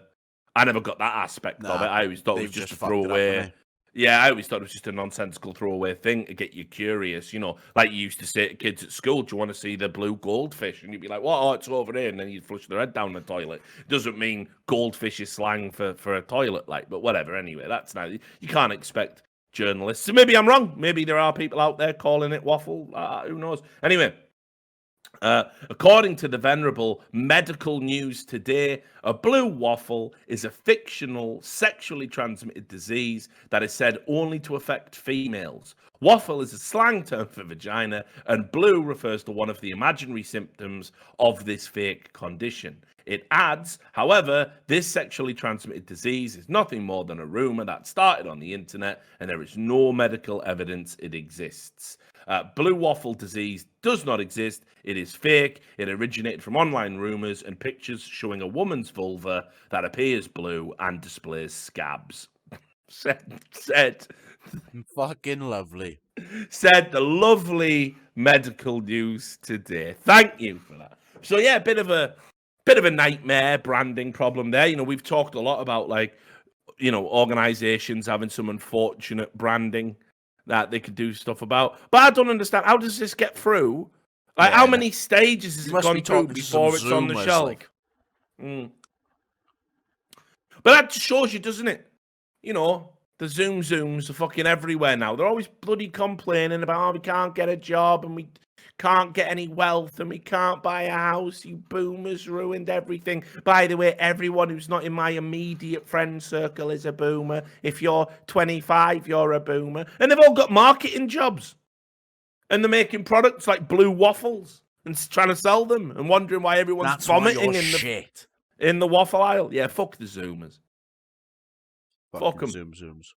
got that aspect of it. I always thought it was just a throwaway. Yeah, I always thought it was just a nonsensical throwaway thing to get you curious, like you used to say to kids at school, do you want to see the blue goldfish? And you'd be like, well, it's over there, and then you'd flush their head down the toilet. Doesn't mean goldfish is slang for a toilet, but whatever, anyway, that's now, you can't expect journalists. So maybe I'm wrong. Maybe there are people out there calling it waffle. Who knows? Anyway, according to the venerable Medical News Today, a blue waffle is a fictional sexually transmitted disease that is said only to affect females. Waffle is a slang term for vagina, and blue refers to one of the imaginary symptoms of this fake condition. It adds, however, this sexually transmitted disease is nothing more than a rumor that started on the internet, and there is no medical evidence it exists. Blue waffle disease does not exist. It is fake. It originated from online rumors and pictures showing a woman's vulva that appears blue and displays scabs. said fucking lovely. Said the lovely Medical News Today. Thank you for that. So yeah, bit of a nightmare branding problem there. We've talked a lot about organizations having some unfortunate branding that they could do stuff about. But I don't understand, how does this get through? How many stages has it gone through before it's on the shelf? But that just shows you, doesn't it? The Zooms are fucking everywhere now. They're always bloody complaining about, we can't get a job and we can't get any wealth and we can't buy a house. You boomers ruined everything. By the way, everyone who's not in my immediate friend circle is a boomer. If you're 25, you're a boomer. And they've all got marketing jobs. And they're making products like blue waffles. and trying to sell them and wondering why everyone's That's why vomiting you're in shit. the waffle aisle. Yeah, fuck the Zoomers. Fuck them. Zooms.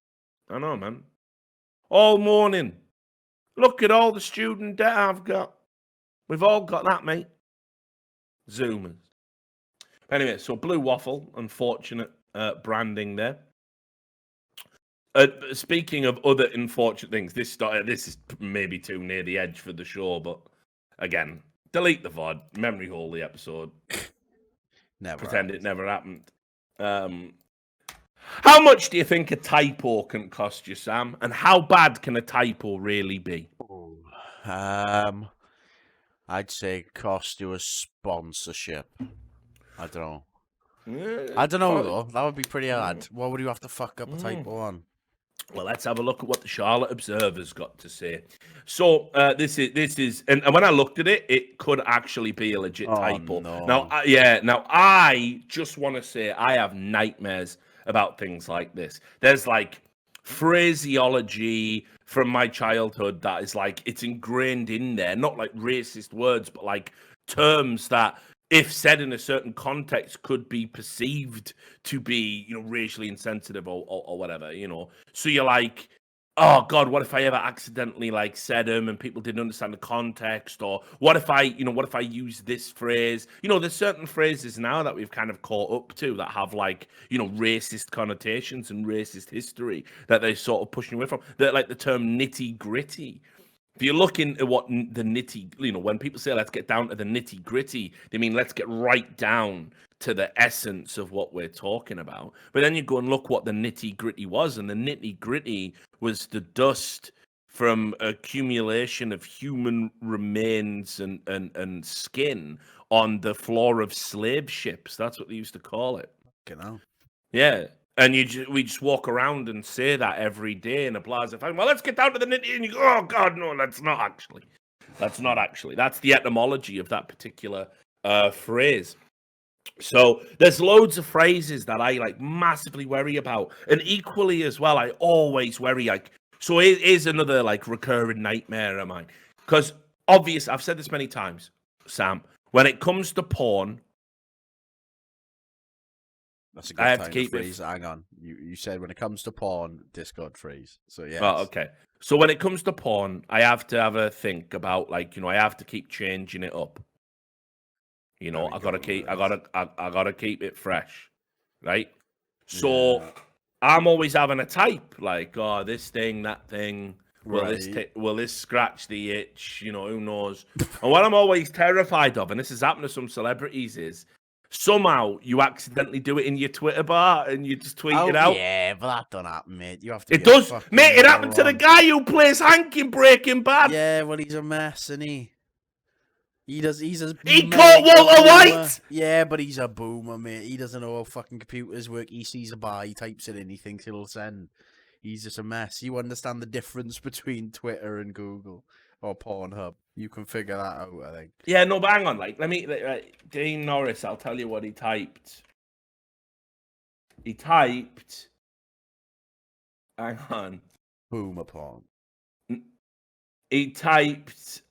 I know, man. All morning. Look at all the student debt I've got. We've all got that, mate. Zoomers. Anyway, so blue waffle, unfortunate branding there. Speaking of other unfortunate things, this is maybe too near the edge for the show, but again, delete the VOD, memory hole the episode, pretend it never happened. How much do you think a typo can cost you, Sam? And how bad can a typo really be? I'd say cost you a sponsorship. I don't know. Yeah, I don't know though. That would be pretty hard. What would you have to fuck up a typo on? Well, let's have a look at what the Charlotte Observer's got to say. So this is, and when I looked at it, it could actually be a legit typo. No. Now, I just want to say I have nightmares about things like this. There's like phraseology from my childhood that is like it's ingrained in there, not like racist words, but like terms that, if said in a certain context, could be perceived to be, racially insensitive or whatever, So you're like, oh God, what if I ever accidentally like said them and people didn't understand the context? Or what if I use this phrase? There's certain phrases now that we've kind of caught up to that have like, racist connotations and racist history that they're sort of pushing away from. They're like the term nitty gritty. If you look into what the nitty, when people say let's get down to the nitty gritty, they mean let's get right down to the essence of what we're talking about. But then you go and look what the nitty gritty was, and the nitty gritty was the dust from accumulation of human remains and skin on the floor of slave ships. That's what they used to call it. Genau. Yeah. And we just walk around and say that every day in a plaza. Well, let's get down to the nitty. And you go, oh, God, no, that's not actually. That's the etymology of that particular phrase. So there's loads of phrases that I like massively worry about. And equally as well, I always worry. So it is another like recurring nightmare of mine. Because obvious, I've said this many times, Sam, when it comes to porn, that's a good time phrase. Hang on. You said when it comes to porn, Discord phrase. So yeah. Oh, okay. So when it comes to porn, I have to have a think about I have to keep changing it up. I gotta keep it fresh. Right? So I'm always having a type like, oh, this thing, that thing. Will this scratch the itch? Who knows? And what I'm always terrified of, and this has happened to some celebrities, is somehow you accidentally do it in your Twitter bar and you just tweet it out. Yeah, but that don't happen, mate. You have to. It does, mate. It happened to the guy who plays Hank in Breaking Bad. Yeah, well, he's a mess, isn't he? He caught Walter White. Yeah, but he's a boomer, mate. He doesn't know how fucking computers work. He sees a bar, he types it in, he thinks it'll send. He's just a mess. You understand the difference between Twitter and Google or Pornhub. You can figure that out, I think. Yeah, no, but hang on. Dean Norris, I'll tell you what he typed. Hang on. Boomer porn. He typed,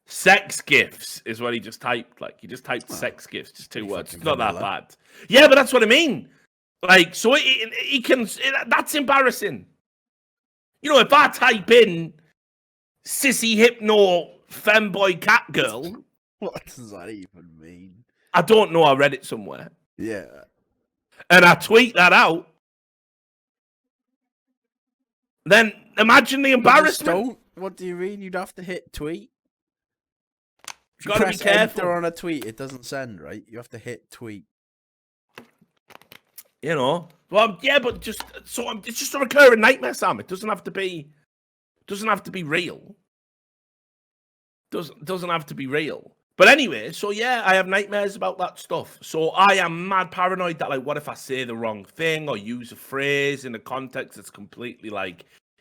sex gifts is what he just typed. He just typed sex gifts, just 2 words. It's not that bad. Yeah, but that's what I mean. So he can, that's embarrassing. If I type in sissy hypno femboy cat girl. What does that even mean? I don't know. I read it somewhere. Yeah. And I tweet that out. Then imagine the embarrassment. What do you mean? You'd have to hit tweet. If you gotta press be careful. enter on a tweet, it doesn't send, right? You have to hit tweet. Well, yeah, but it's just a recurring nightmare, Sam. It doesn't have to be real. Doesn't have to be real. But anyway, so yeah, I have nightmares about that stuff. So I am mad paranoid that what if I say the wrong thing or use a phrase in a context that's completely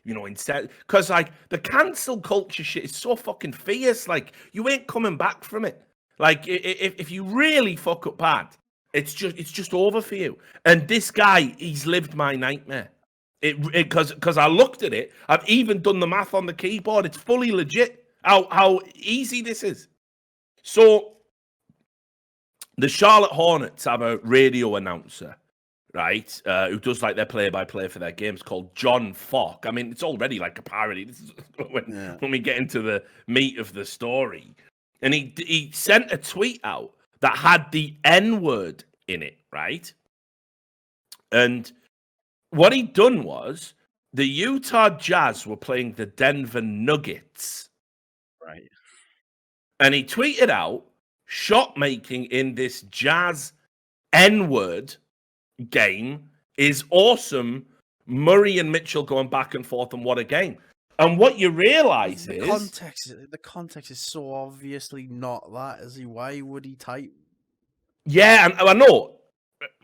instead, because the cancel culture shit is so fucking fierce. You ain't coming back from it. If you really fuck up bad, it's just over for you. And this guy, he's lived my nightmare. Because I looked at it, I've even done the math on the keyboard. It's fully legit. How easy this is. So the Charlotte Hornets have a radio announcer, right, who does like their play-by-play for their games, called John Falk. I mean, it's already like a parody. This is when we get into the meat of the story. And he sent a tweet out that had the N-word in it, right? And what he'd done was the Utah Jazz were playing the Denver Nuggets. Right. And he tweeted out, shot making in this Jazz N-word game is awesome. Murray and Mitchell going back and forth, and what a game. And what you realize the is... the context is so obviously not that, is he? Why would he type? Yeah, and I know.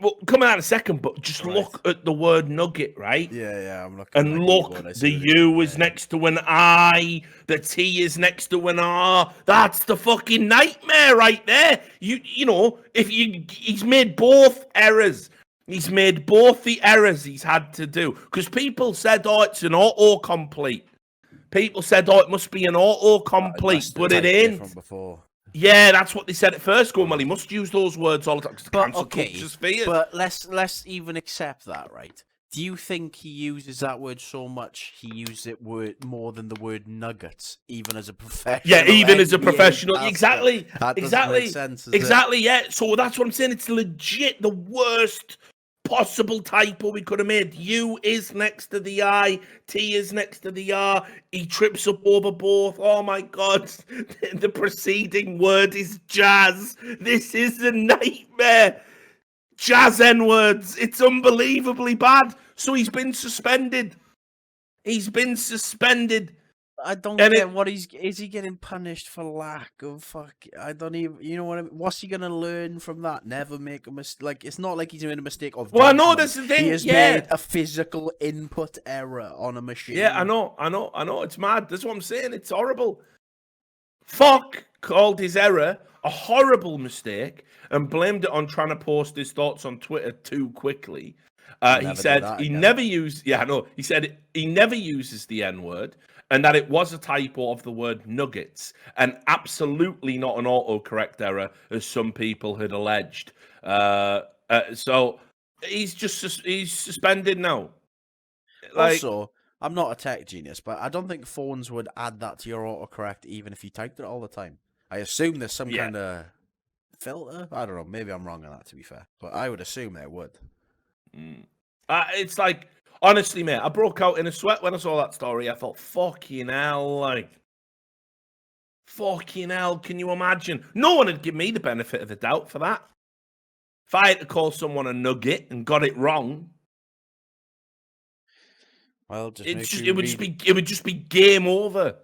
Well, coming out in a second, but just look at the word nugget, right? Yeah, I'm looking. And look, the U is next to an I, the T is next to an R. That's the fucking nightmare right there. You know, he's made both errors. He's made both the errors he's had to do. Because people said, oh, it's an autocomplete. People said, oh, it must be an autocomplete, but it ain't. Before. Yeah, that's what they said at first. Going, well, he must use those words all the time. But okay, but let's even accept that, right? Do you think he uses that word so much he uses it more than the word nuggets, even as a professional? Yeah, even as a professional. Exactly. That exactly. Make sense, exactly, yeah. So that's what I'm saying. It's legit the worst possible typo we could have made. U is next to the I, T is next to the R. He trips up over both. Oh my God. The preceding word is jazz. This is a nightmare. Jazz N-words. It's unbelievably bad. So he's been suspended. He's been suspended. I don't get what is he getting punished for lack of fuck? I don't even, you know what I mean? What's he gonna learn from that? Never make a mistake. Like, it's not like he's doing a mistake of. Well, I know that's the thing. He has made a physical input error on a machine. Yeah, I know. It's mad. That's what I'm saying. It's horrible. Fuck called his error a horrible mistake and blamed it on trying to post his thoughts on Twitter too quickly. He said he never used. Yeah, I know. He said he never uses the N-word, and that it was a typo of the word nuggets, and absolutely not an autocorrect error, as some people had alleged. So he's suspended now. Also, I'm not a tech genius, but I don't think phones would add that to your autocorrect even if you typed it all the time. I assume there's some kind of filter. I don't know. Maybe I'm wrong on that, to be fair, but I would assume there would. It's like, honestly, mate, I broke out in a sweat when I saw that story. I thought, fucking hell, fucking hell, can you imagine? No one would give me the benefit of the doubt for that. If I had to call someone a nugget and got it wrong, well, it would just be game over.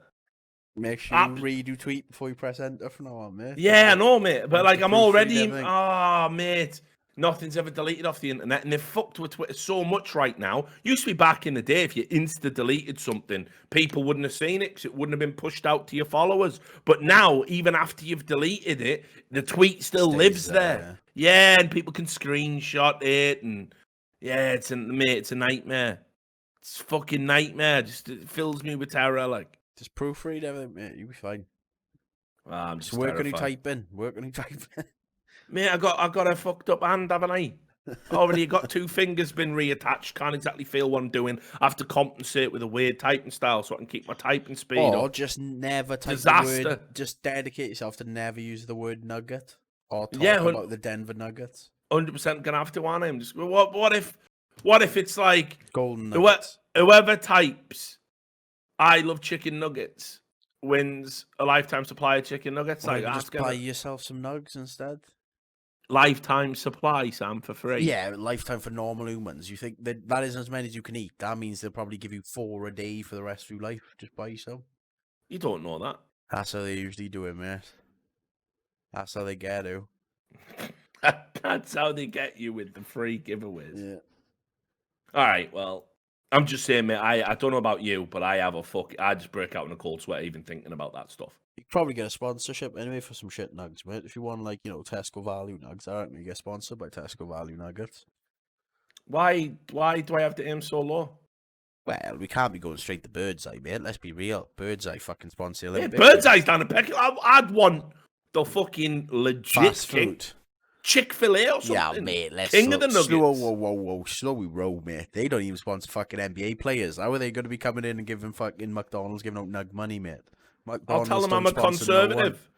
Make sure you redo tweet before you press enter from now on, mate. Yeah, I know, mate. But like, I'm already, mate. Nothing's ever deleted off the internet, and they've fucked with Twitter so much right now. Used to be back in the day, if you insta-deleted something, people wouldn't have seen it because it wouldn't have been pushed out to your followers. But now, even after you've deleted it, the tweet still lives there. Yeah, and people can screenshot it, and yeah, it's a nightmare. It's a fucking nightmare. It fills me with terror, like. Just proofread everything, mate. You'll be fine. I'm just work on your typing. Mate, I got a fucked up hand, haven't I? Already got 2 fingers been reattached. Can't exactly feel what I'm doing. I have to compensate with a weird typing style so I can keep my typing speed up. Or just never type the word. Just dedicate yourself to never use the word nugget or talk about the Denver Nuggets. 100% gonna have to, aren't I? Just what if it's like golden nuggets? Whoever types "I love chicken nuggets" wins a lifetime supply of chicken nuggets. Like, just buy yourself some nugs instead. Lifetime supply, Sam, for free. Yeah, lifetime for normal humans. You think that isn't as many as you can eat? That means they'll probably give you 4 a day for the rest of your life. Just buy yourself. You don't know that. That's how they usually do it, mate. That's how they get you. That's how they get you with the free giveaways. Yeah. All right, well, I'm just saying, mate, I don't know about you, but I just break out in a cold sweat even thinking about that stuff. You could probably get a sponsorship anyway for some shit nugs, mate. If you want, like, Tesco Value Nugs, I reckon you get sponsored by Tesco Value Nuggets. Why do I have to aim so low? Well, we can't be going straight to Birdseye, mate. Let's be real. Birdseye fucking sponsor Yeah, Olympic. Birdseye's down the peck. I'd want the fucking legit Fast food. Chick-fil-A or something. Yeah, mate. Let's King of the Nuggets. Whoa. Slowy roll, mate. They don't even sponsor fucking NBA players. How are they going to be coming in and giving fucking McDonald's giving out nug money, mate? I'll tell them I'm a conservative.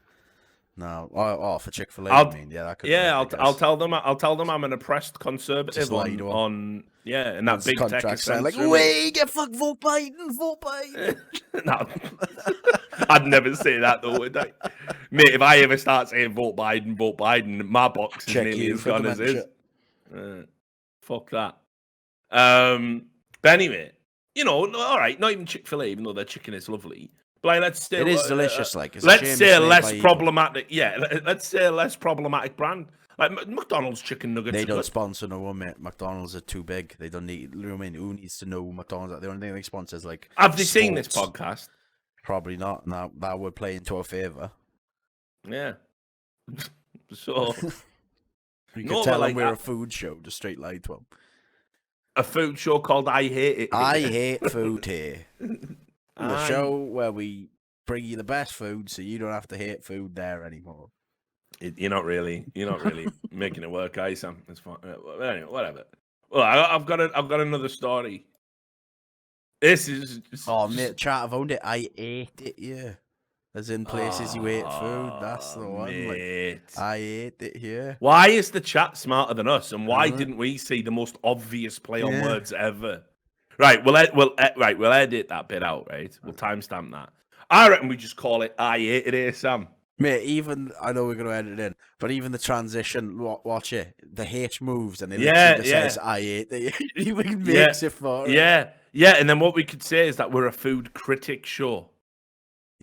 No, for Chick-fil-A, I mean, yeah, that could. Yeah, I'll tell them I'm an oppressed conservative on and that big tech saying like, wait, get vote Biden. No, I'd never say that though, would I? Mate, if I ever start saying vote Biden, my box is nearly as gone as is. Fuck that. But anyway, all right, not even Chick-fil-A, even though their chicken is lovely. Like, let's say it is delicious. Like, let's say a less problematic. Yeah, let's say a less problematic brand. Like McDonald's chicken nuggets. They don't sponsor no one, mate. McDonald's are too big. They don't need. I mean, who needs to know McDonald's? The only thing they sponsor is like. Have they seen this podcast? Probably not. Now that would play into our favor. Yeah. So. You can tell them we're a food show. Just straight lie to them. A food show called I Hate It. I hate food here. The show where we bring you the best food, so you don't have to hate food there anymore. You're not really making it work, eh, Sam? It's fine. Anyway, whatever. Well, I've got another story. This is. Mate, chat, I've owned it. I ate it, yeah. As in places you ate food. That's the one. Like, I ate it here. Why is the chat smarter than us, and why didn't we see the most obvious play on words ever? Right, we'll edit that bit out, right? We'll timestamp that. I reckon we just call it I Ate It Here, Sam. Mate, even, I know we're going to edit it in, but even the transition, watch it, the H moves and it literally says I ate it. He makes it for it. Yeah, and then what we could say is that we're a food critic show.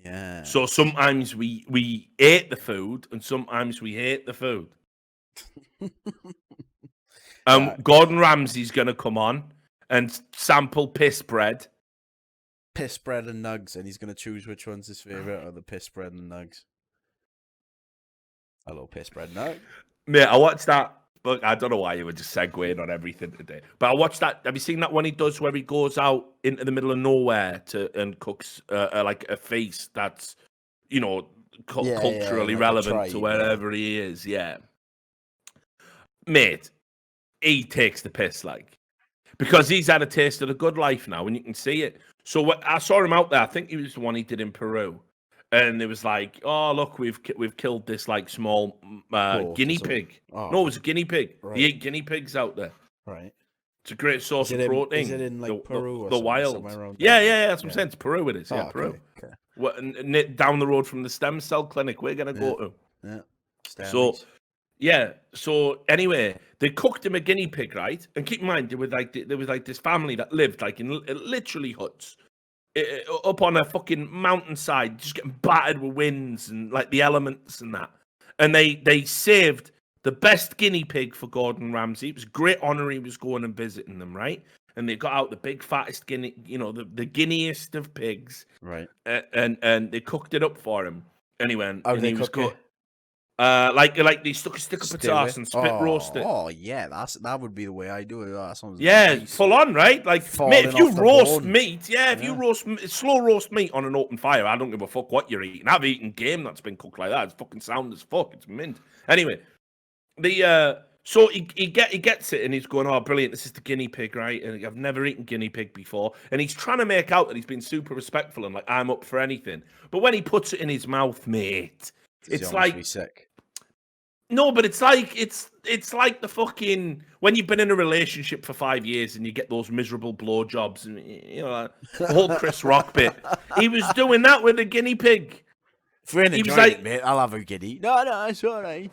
Yeah. So sometimes we ate the food and sometimes we hate the food. Gordon Ramsay's going to come on and sample piss bread. Piss bread and nugs, and he's going to choose which one's his favourite, or the piss bread and nugs. Hello, piss bread nug. Mate, I watched that. Look, I don't know why you were just segueing on everything today, but I watched that. Have you seen that one he does where he goes out into the middle of nowhere and cooks like a feast that's, culturally relevant to wherever he is? Yeah. Mate, he takes the piss, like, because he's had a taste of the good life now, and you can see it. So I saw him out there. I think he was the one he did in Peru, and it was like, oh look, we've killed this like small guinea pig. No, it was a guinea pig. Right. He ate guinea pigs out there. Right. It's a great source of protein. Is it in like Peru or the wild? Yeah, that's what I'm saying. It's Peru. It is. Yeah, Peru. Okay. Down the road from the stem cell clinic we're gonna go to. Yeah. So anyway, they cooked him a guinea pig, right? And keep in mind, there was like this family that lived like in literally huts up on a fucking mountainside, just getting battered with winds and like the elements and that. And they saved the best guinea pig for Gordon Ramsay. It was a great honor he was going and visiting them, right? And they got out the big fattest guinea, the guineast of pigs, right? And they cooked it up for him. Anyway, and he was good. Like they stuck a stick up its ass and spit roast it. Oh yeah, that would be the way I do it. That sounds full on, right? Like, mate, if you roast meat, you roast slow roast meat on an open fire, I don't give a fuck what you're eating. I've eaten game that's been cooked like that. It's fucking sound as fuck. It's mint. Anyway, so he gets it and he's going, oh brilliant, this is the guinea pig, right? And I've never eaten guinea pig before, and he's trying to make out that he's been super respectful and like I'm up for anything. But when he puts it in his mouth, mate. It's like sick. No, but it's like the fucking when you've been in a relationship for 5 years and you get those miserable blowjobs and like the whole Chris Rock bit. He was doing that with a guinea pig. For an enjoyment, mate, I'll have a guinea. No, it's all right.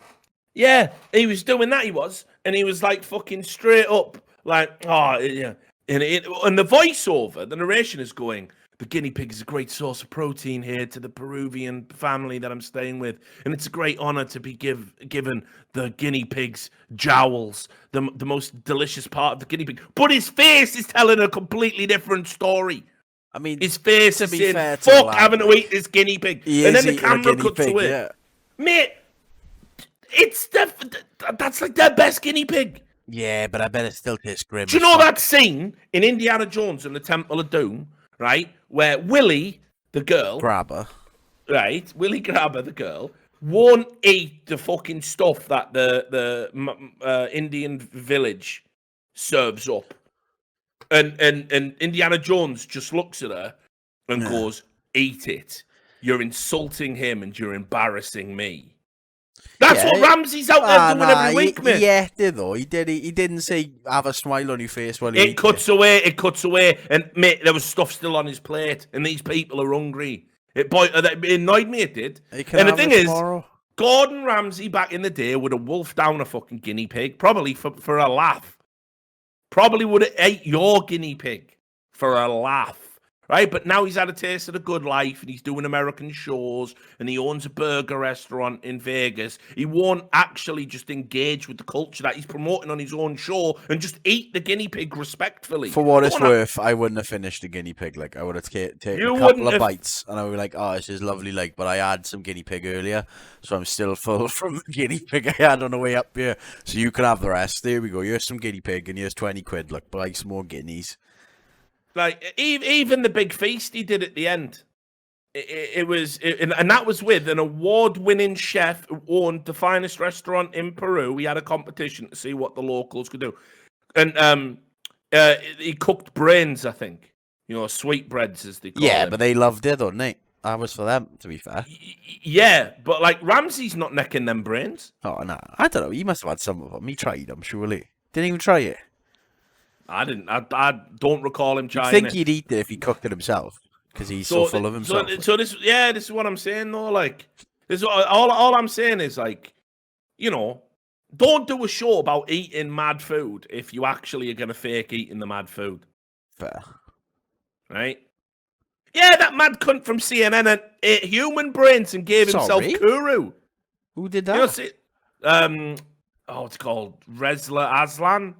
Yeah, he was doing that. And he was like fucking straight up, like and the voiceover, the narration is going. The guinea pig is a great source of protein here to the Peruvian family that I'm staying with. And it's a great honor to be given the guinea pig's jowls, the most delicious part of the guinea pig. But his face is telling a completely different story. I mean, his face is saying, fuck having to eat this guinea pig. And then the camera cuts to it. Yeah. Mate, that's like their best guinea pig. Yeah, but I bet it still tastes grim. Do you know that scene in Indiana Jones and the Temple of Doom, right, where Willie, the girl, Grabber, right, Willie Grabber, the girl, won't eat the fucking stuff that the Indian village serves up, and Indiana Jones just looks at her and goes, "Eat it. You're insulting him and you're embarrassing me." That's what Ramsay's out there doing every week, mate. Yeah, did though. He did. He didn't say have a smile on your face while it cuts away, and mate, there was stuff still on his plate, and these people are hungry. It annoyed me. It did. And the thing is, Gordon Ramsay back in the day would have wolfed down a fucking guinea pig, probably for a laugh. Probably would have ate your guinea pig for a laugh. Right, but now he's had a taste of the good life and he's doing American shows and he owns a burger restaurant in Vegas. He won't actually just engage with the culture that he's promoting on his own show and just eat the guinea pig respectfully. For what it's worth, I wouldn't have finished the guinea pig. Like, I would have taken a couple of bites and I would be like, oh, this is lovely. Like, but I had some guinea pig earlier, so I'm still full from the guinea pig I had on the way up here. So you can have the rest. There we go. Here's some guinea pig and here's 20 quid. Look, buy some more guineas. Like, even the big feast he did at the end, and that was with an award-winning chef who owned the finest restaurant in Peru. He had a competition to see what the locals could do, and he cooked brains, I think. You know, sweetbreads as they call them. Yeah, but they loved it, though, Nate. That was for them, to be fair. Yeah, but like Ramsay's not necking them brains. Oh no, I don't know. He must have had some of them. He tried them, surely. Didn't even try it. I didn't. I don't recall him trying. I think he'd eat it if he cooked it himself, because he's so full of himself. So this is what I'm saying though. Like, this is all I'm saying is, like, you know, don't do a show about eating mad food if you actually are gonna fake eating the mad food. Fair, right? Yeah, that mad cunt from CNN ate human brains and gave himself Kuru. Who did that? You know, it's called Reza Aslan.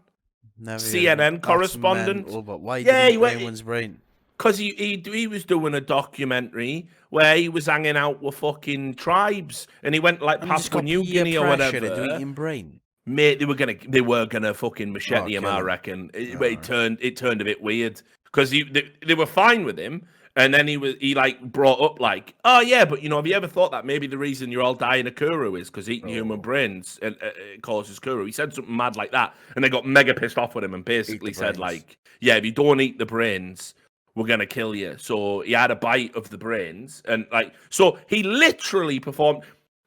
CNN correspondent. But why did he eat anyone's brain? Because he was doing a documentary where he was hanging out with fucking tribes, and he went like Papua New Guinea or whatever. To eating brain. Mate, they were gonna fucking machete him. I reckon it turned a bit weird because they were fine with him. And then he like brought up like, oh yeah, but you know, have you ever thought that maybe the reason you're all dying of Kuru is because eating human brains it causes Kuru? He said something mad like that, and they got mega pissed off with him and basically said like, yeah, if you don't eat the brains, we're gonna kill you. So he had a bite of the brains, and like, so he literally performed.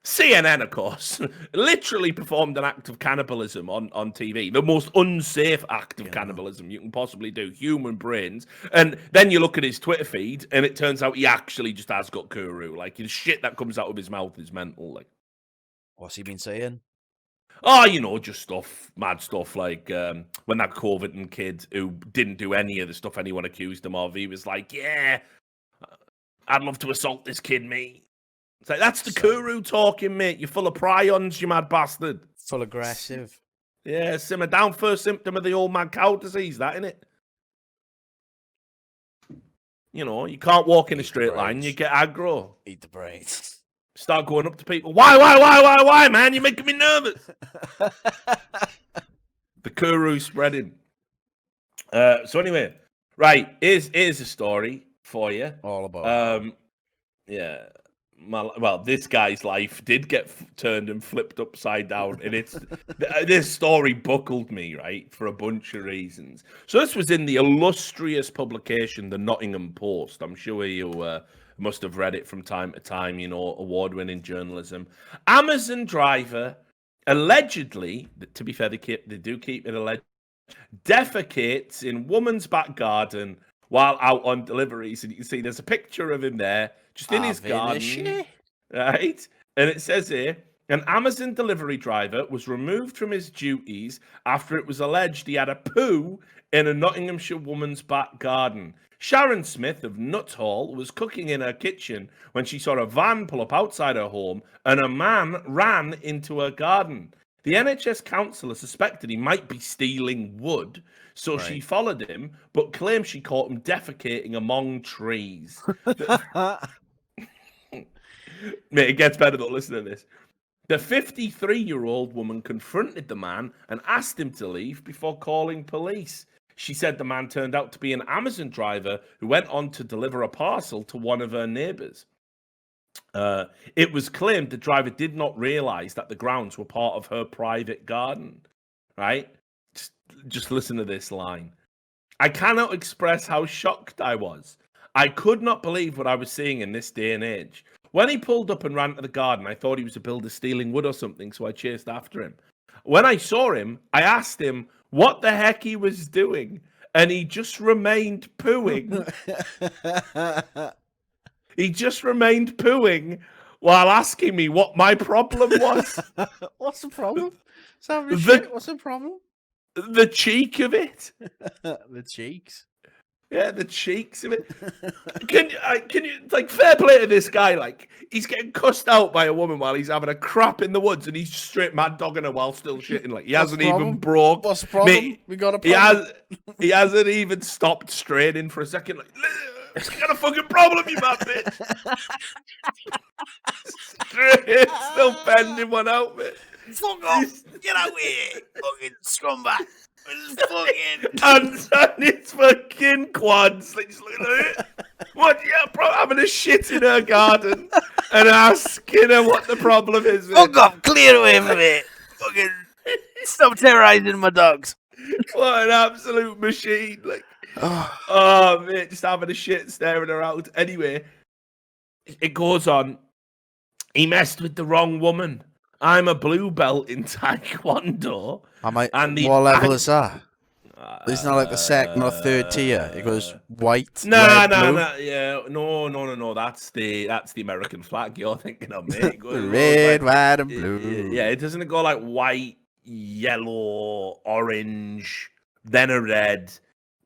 CNN, of course, literally performed an act of cannibalism on TV. The most unsafe act of cannibalism you can possibly do. Human brains. And then you look at his Twitter feed, and it turns out he actually just has got Kuru. Like, the shit that comes out of his mouth is mental. Like, what's he been saying? Oh, you know, just stuff, mad stuff. Like, when that Coverton kid who didn't do any of the stuff anyone accused him of, he was like, yeah, I'd love to assault this kid, mate. It's like, that's the Kuru talking, mate. You're full of prions, you mad bastard. Full aggressive. Yeah, simmer down. First symptom of the old mad cow disease, that, innit? You know, you can't walk in a straight line, you get aggro. Eat the brains. Start going up to people. Why, man? You're making me nervous. The Kuru spreading. So anyway, right, here's a story for you. All about yeah. Well, this guy's life did get turned and flipped upside down, and this story buckled me, right, for a bunch of reasons. So this was in the illustrious publication, the Nottingham Post. I'm sure you must have read it from time to time, you know, award-winning journalism. Amazon driver allegedly, to be fair, they do keep it alleged, defecates in woman's back garden while out on deliveries, and you can see there's a picture of him there, just in his garden, right? And it says here, an Amazon delivery driver was removed from his duties after it was alleged he had a poo in a Nottinghamshire woman's back garden. Sharon Smith of Nuttall was cooking in her kitchen when she saw a van pull up outside her home and a man ran into her garden. The NHS counsellor suspected he might be stealing wood, so she followed him, but claimed she caught him defecating among trees. Mate, it gets better, though. Listen to this. The 53-year-old woman confronted the man and asked him to leave before calling police. She said the man turned out to be an Amazon driver who went on to deliver a parcel to one of her neighbors. It was claimed the driver did not realize that the grounds were part of her private garden. Right? Just listen to this line. I cannot express how shocked I was. I could not believe what I was seeing in this day and age. When he pulled up and ran to the garden, I thought he was a builder stealing wood or something, so I chased after him. When I saw him, I asked him what the heck he was doing, and he just remained pooing. He just remained pooing while asking me what my problem was. What's the problem? What's the problem? The cheek of it. The cheeks. Yeah, the cheeks of it. Can you like fair play to this guy? Like he's getting cussed out by a woman while he's having a crap in the woods, and he's straight mad dogging her while still shitting. Like he hasn't even broke. What's the problem? Mate, we got a problem. He hasn't even stopped straining for a second. Like, you got a fucking problem, you mad bitch. Straight, still bending one out, mate. Fuck off! Get out here, fucking scumbag! Hands on his fucking quads. Like, just looking at it. What? Yeah, bro, having a shit in her garden and asking her what the problem is. Fuck off! Clear away from it. Fucking stop terrorizing my dogs. What an absolute machine! Like, oh mate, just having a shit, staring her out. Anyway, it goes on. He messed with the wrong woman. I'm a blue belt in Taekwondo. What level is that? It's not like the second or third tier. It goes white. No. Yeah, No. That's the American flag you're thinking of, mate. Red, white, and blue. Yeah, it doesn't go like white, yellow, orange, then a red,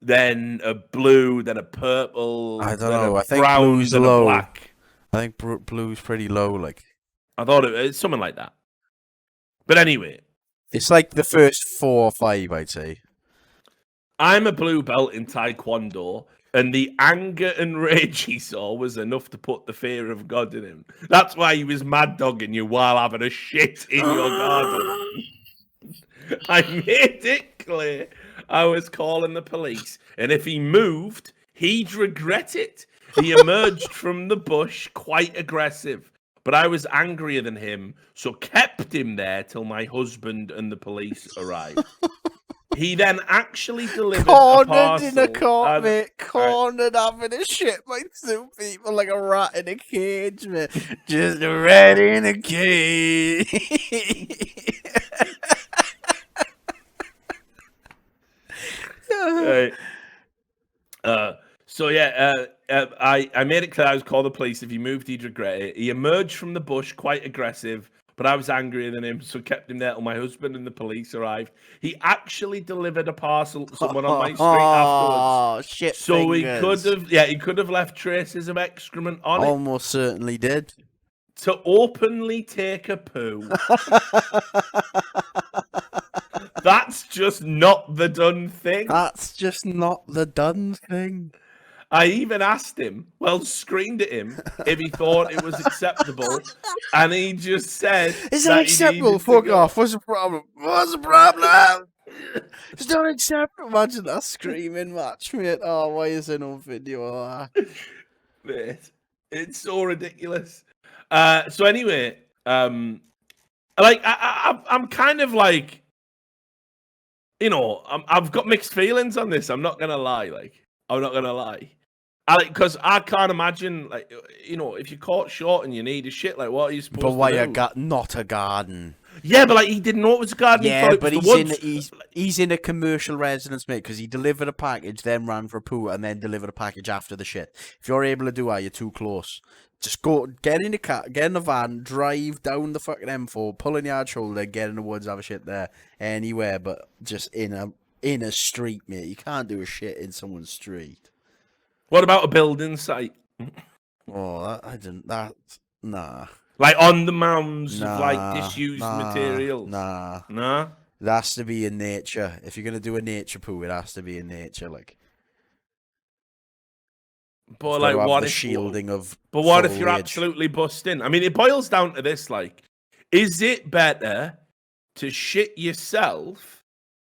then a blue, then a purple. I don't know. I think brown, blue's then low. a black. I think blue's pretty low. Like I thought it's something like that. But anyway, it's like the first 4 or 5, I'd say. I'm a blue belt in Taekwondo, and the anger and rage he saw was enough to put the fear of God in him. That's why he was mad dogging you while having a shit in your garden. I made it clear I was calling the police, and if he moved, he'd regret it. He emerged from the bush quite aggressive. But I was angrier than him, so kept him there till my husband and the police arrived. He then actually delivered a parcel. In a court, mate. Cornered having a shit by 2 people like a rat in a cage, mate. Just a rat in a cage. Right. I made it clear I was called the police. If he moved, he'd regret it. He emerged from the bush quite aggressive, but I was angrier than him, so kept him there till my husband and the police arrived. He actually delivered a parcel to someone on my street afterwards. Oh, shit. So fingers. he could have left traces of excrement on it. Almost certainly did. To openly take a poo. That's just not the done thing. That's just not the done thing. I even asked him, screamed at him, if he thought it was acceptable, and he just said, "Is that acceptable? Fuck off. What's the problem? What's the problem? It's not acceptable." Imagine that screaming match, mate. Oh, why is there no video of that? Mate, it's so ridiculous. So anyway, I'm kind of like, you know, I've got mixed feelings on this. I'm not gonna lie. Because I can't imagine, like, you know, if you're caught short and you need a shit, like, what are you supposed to do? But why not a garden? Yeah, but like he didn't know it was a garden. Yeah, but he's in a commercial residence, mate, because he delivered a package, then ran for a poo, and then delivered a package after the shit. If you're able to do that, you're too close. Just get in the car, get in the van, drive down the fucking M4, pull in your shoulder, get in the woods, have a shit there, anywhere, but just in a street, mate. You can't do a shit in someone's street. What about a building site? Oh, nah. Like on the mounds of like disused materials. Nah. It has to be in nature. If you're gonna do a nature poo, it has to be in nature, like. But like, what if shielding of? But what if you're absolutely busting? I mean, it boils down to this: like, Is it better to shit yourself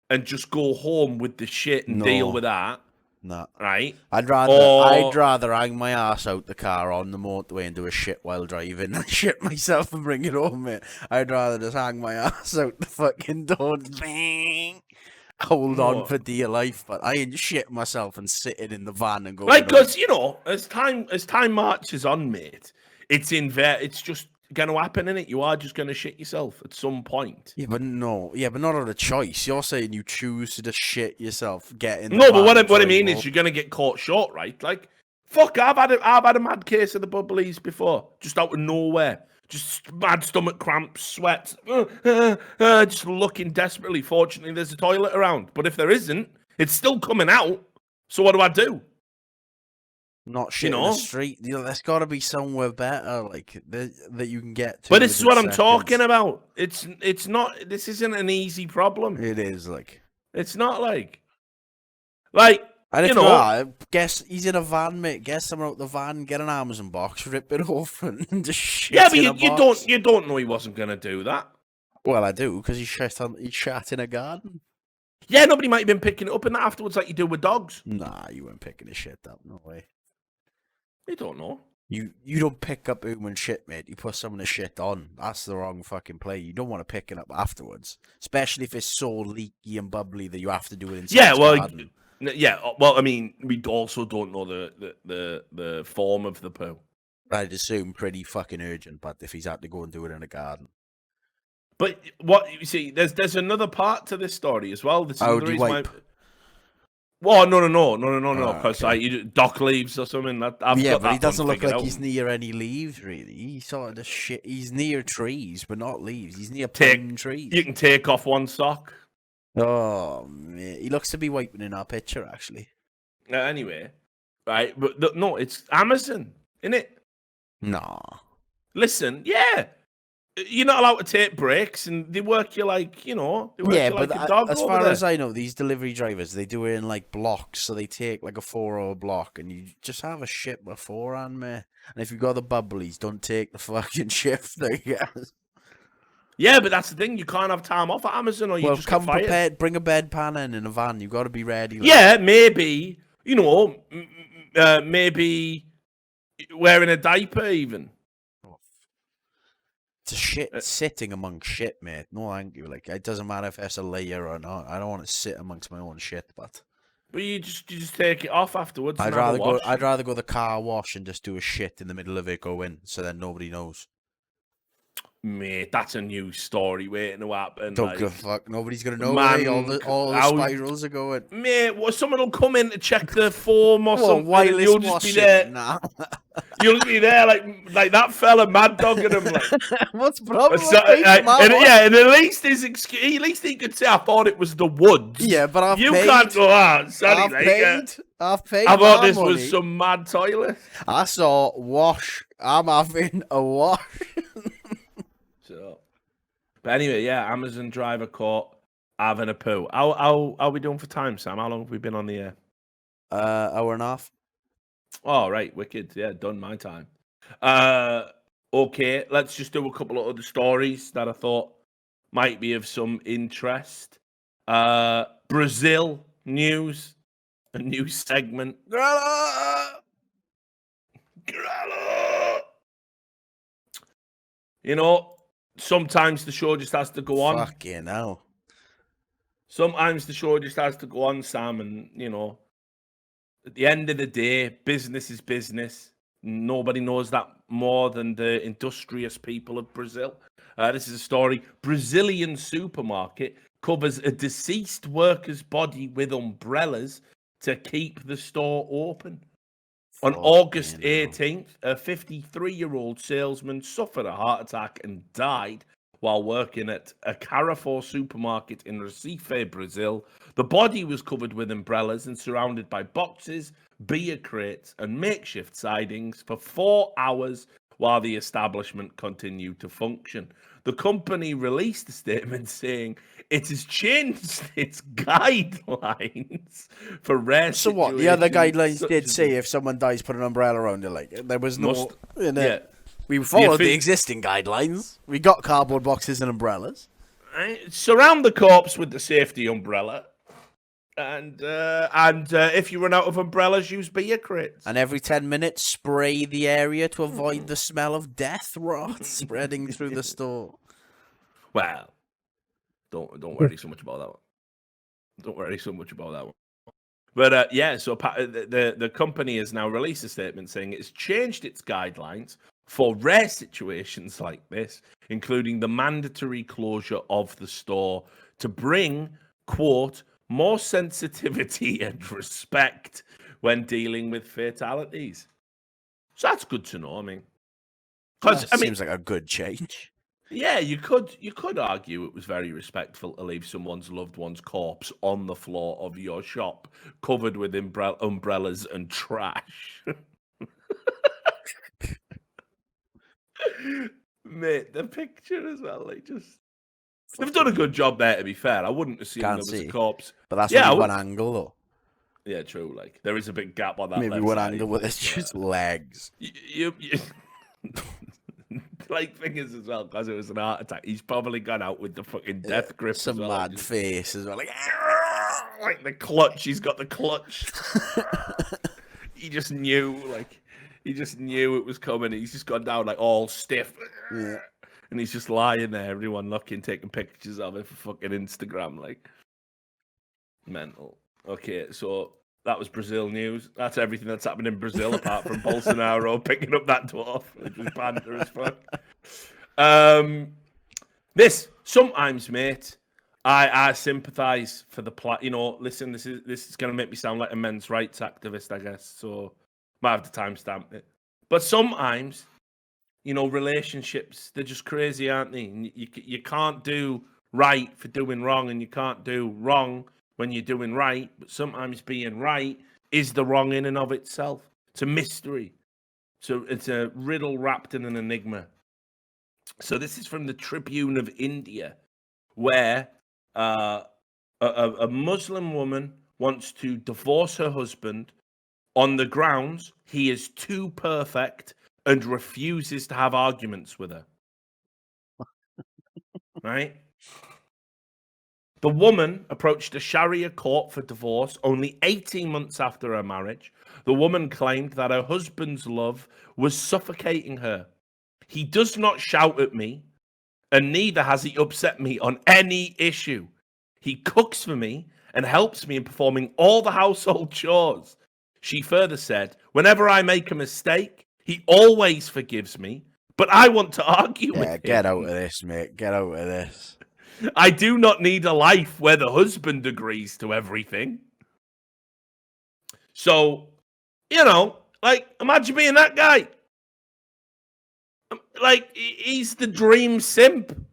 and just go home with the shit and deal with that? No. Right? I'd rather hang my ass out the car on the motorway and do a shit while driving than shit myself and bring it home, mate. I'd rather just hang my ass out the fucking door and bang, hold on for dear life, but I ain't shit myself and sitting in the van and going. Like, because, you know, as time marches on, mate, it's just going to happen, innit? You are just going to shit yourself at some point. Yeah, but not out of choice. You're saying you choose to just shit yourself, get in. No, but what I mean is you're going to get caught short, right? Like, fuck, I've had a mad case of the bubblies before, just out of nowhere. Just mad stomach cramps, sweats, just looking desperately. Fortunately, there's a toilet around. But if there isn't, it's still coming out. So what do I do? Not shit in the street. You know, there's got to be somewhere better, like that you can get to. But this is what I'm talking about. It's not. This isn't an easy problem. It is like. It's not like. And if you know, guess he's in a van, mate. Guess someone out the van, get an Amazon box, rip it open, and just shit. Yeah, but you don't know he wasn't gonna do that. Well, I do because he shat in a garden. Yeah, nobody might have been picking it up in that afterwards, like you do with dogs. Nah, you weren't picking his shit up. No way. You don't know. You don't pick up human shit, mate. You put someone's shit on. That's the wrong fucking play. You don't want to pick it up afterwards, especially if it's so leaky and bubbly that you have to do it inside. Yeah, well, well, I mean, we also don't know the form of the poo. I'd assume pretty fucking urgent, but if he's had to go and do it in a garden. But what you see, there's another part to this story as well. How do you wipe? Well, no, because dock leaves or something. But he doesn't look like he's near any leaves, really. He's sort of shit. He's near trees, but not leaves. He's near pine trees. You can take off one sock. Oh, man. He looks to be wiping in our picture, actually. Anyway, right, but no, it's Amazon, innit? Nah. Listen, yeah. You're not allowed to take breaks, and they work you like, you know, they work you like a dog. As far as I know, these delivery drivers, they do it in like blocks, so they take like a 4-hour block, and you just have a shift beforehand, mate. And if you've got the bubblies, don't take the fucking shift, I guess. Yeah, but that's the thing. You can't have time off at Amazon, or you just come prepared. Bring a bedpan in a van. You've got to be ready. Like. Yeah, maybe. You know, maybe wearing a diaper even. It's a shit sitting amongst shit, mate. No, thank you. Like, it doesn't matter if it's a layer or not. I don't want to sit amongst my own shit, but you just take it off afterwards. I'd rather go the car wash and just do a shit in the middle of it. Go in, so then nobody knows. Mate, that's a new story waiting to happen. Don't give a fuck. Nobody's gonna know where all the spirals are going. Mate, someone will come in to check the form or something. And you'll just be there. Nah. You'll be there like that fella mad dogging him. Like, what's the problem? And at least he could say, "I thought it was the woods." Yeah, but I've paid. Can't go out. I've paid. I thought this was some mad toilet. I saw wash. I'm having a wash. But anyway, yeah, Amazon driver caught having a poo. How are we doing for time, Sam? How long have we been on the air? Hour and a half. Oh, right, wicked. Yeah, done my time. Okay, let's just do a couple of other stories that I thought might be of some interest. Brazil news, a new segment. Grala! You know, sometimes the show just has to go on. Fucking hell. Sometimes the show just has to go on, Sam, and, you know, at the end of the day, business is business. Nobody knows that more than the industrious people of Brazil. This is a story. Brazilian supermarket covers a deceased worker's body with umbrellas to keep the store open. On August 18th, a 53-year-old salesman suffered a heart attack and died while working at a Carrefour supermarket in Recife, Brazil. The body was covered with umbrellas and surrounded by boxes, beer crates, and makeshift sidings for 4 hours while the establishment continued to function. The company released a statement saying it has changed its guidelines for rare So what? The other guidelines did say if someone dies, put an umbrella around it. Like there was no. We followed the existing guidelines. We got cardboard boxes and umbrellas. Right? Surround the corpse with the safety umbrella. And if you run out of umbrellas, use beer crates. And every 10 minutes, spray the area to avoid the smell of death rot spreading through the store. Well, don't worry so much about that one. Don't worry so much about that one. But yeah, so the company has now released a statement saying it's changed its guidelines for rare situations like this, including the mandatory closure of the store to bring, quote, more sensitivity and respect when dealing with fatalities. So that's good to know. I mean, because seems like a good change. Yeah, you could argue it was very respectful to leave someone's loved one's corpse on the floor of your shop, covered with umbrellas and trash. Mate, the picture as well, they've done a good job there, to be fair. I wouldn't assume there was a corpse. But that's only one angle, though. Yeah, true. Like, there is a big gap on that Maybe one angle, but it's just legs. You like, fingers as well, because it was an heart attack. He's probably gone out with the fucking death grip. Some mad face as well. Like the clutch. He's got the clutch. He just knew it was coming. He's just gone down, like, all stiff. Yeah. And he's just lying there, everyone looking, taking pictures of it for fucking Instagram, like. Mental. Okay, so that was Brazil news. That's everything that's happened in Brazil, apart from Bolsonaro picking up that dwarf, which was banter as fuck. This, sometimes, mate, I sympathise for the plot. You know, listen, this is going to make me sound like a men's rights activist, I guess, so might have to timestamp it. But sometimes, you know, relationships, they're just crazy, aren't they? And you can't do right for doing wrong, and you can't do wrong when you're doing right. But sometimes being right is the wrong in and of itself. It's a mystery. So it's a riddle wrapped in an enigma. So this is from the Tribune of India, where a Muslim woman wants to divorce her husband on the grounds he is too perfect and refuses to have arguments with her. Right? The woman approached a Sharia court for divorce only 18 months after her marriage. The woman claimed that her husband's love was suffocating her. He does not shout at me, and neither has he upset me on any issue. He cooks for me and helps me in performing all the household chores. She further said, whenever I make a mistake, he always forgives me, but I want to argue with him. Get out of this, mate. Get out of this. I do not need a life where the husband agrees to everything. So, you know, like, imagine being that guy. Like, he's the dream simp.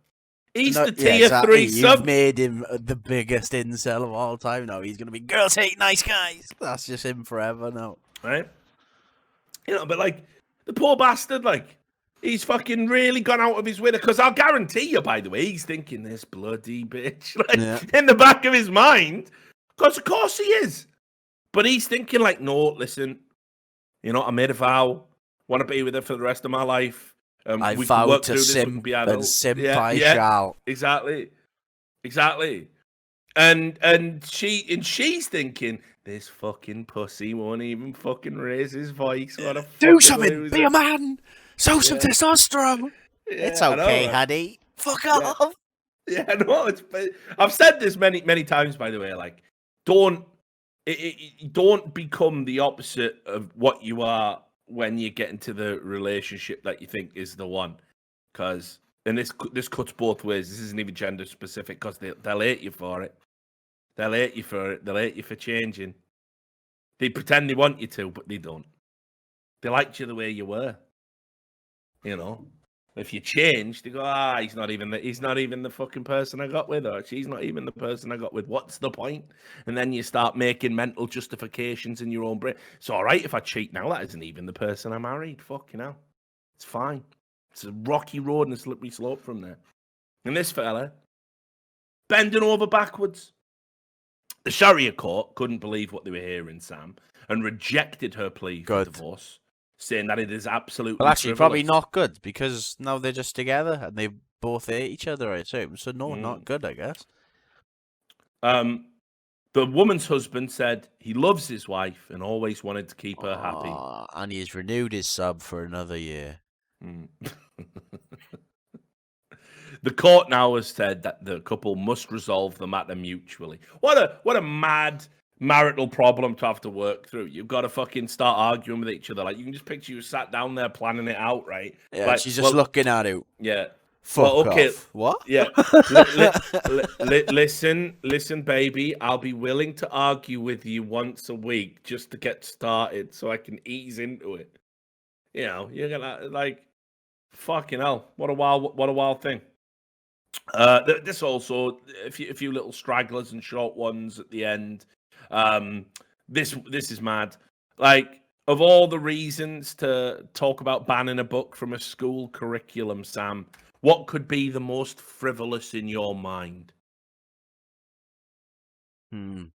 He's the tier 3 sub. You've made him the biggest incel of all time now. He's going to be, girls hate nice guys. That's just him forever now. Right? You know, but, like, the poor bastard, like, he's fucking really gone out of his way. Because I'll guarantee you, by the way, he's thinking, this bloody bitch. Like, in the back of his mind. Because, of course, he is. But he's thinking, like, no, listen. You know, I made a vow. Want to be with her for the rest of my life. I vowed to simp and simp I shall. Exactly. And she's thinking, this fucking pussy won't even fucking raise his voice. What a do something, loser. Be a man. Show some testosterone. Yeah, it's okay, honey. Fuck off. Yeah, no, I've said this many times, by the way. Like, don't become the opposite of what you are when you get into the relationship that you think is the one. Because, and this cuts both ways. This isn't even gender specific, because they'll hate you for it. They'll hate you for it. They'll hate you for changing. They pretend they want you to, but they don't. They liked you the way you were. You know? If you change, they go, he's not even the fucking person I got with, or she's not even the person I got with. What's the point? And then you start making mental justifications in your own brain. It's all right if I cheat now. That isn't even the person I married. Fuck, you know. It's fine. It's a rocky road and a slippery slope from there. And this fella, bending over backwards. The Sharia court couldn't believe what they were hearing, Sam, and rejected her plea for divorce, saying that it is absolutely Well, actually, probably frivolous. not good because now they're just together and they both hate each other, I assume. So no, not good, I guess. The woman's husband said he loves his wife and always wanted to keep her happy. And he's renewed his sub for another year. The court now has said that the couple must resolve the matter mutually. What a mad marital problem to have to work through. You've got to fucking start arguing with each other. Like, you can just picture you sat down there planning it out, right? Yeah, like, she's just looking at it. Yeah. Fuck off. What? Yeah. Listen, baby. I'll be willing to argue with you once a week just to get started, so I can ease into it. You know, you're gonna like, fucking hell. What a wild thing. This also a few little stragglers and short ones at the end. This is mad. Like, of all the reasons to talk about banning a book from a school curriculum, Sam, what could be the most frivolous in your mind? I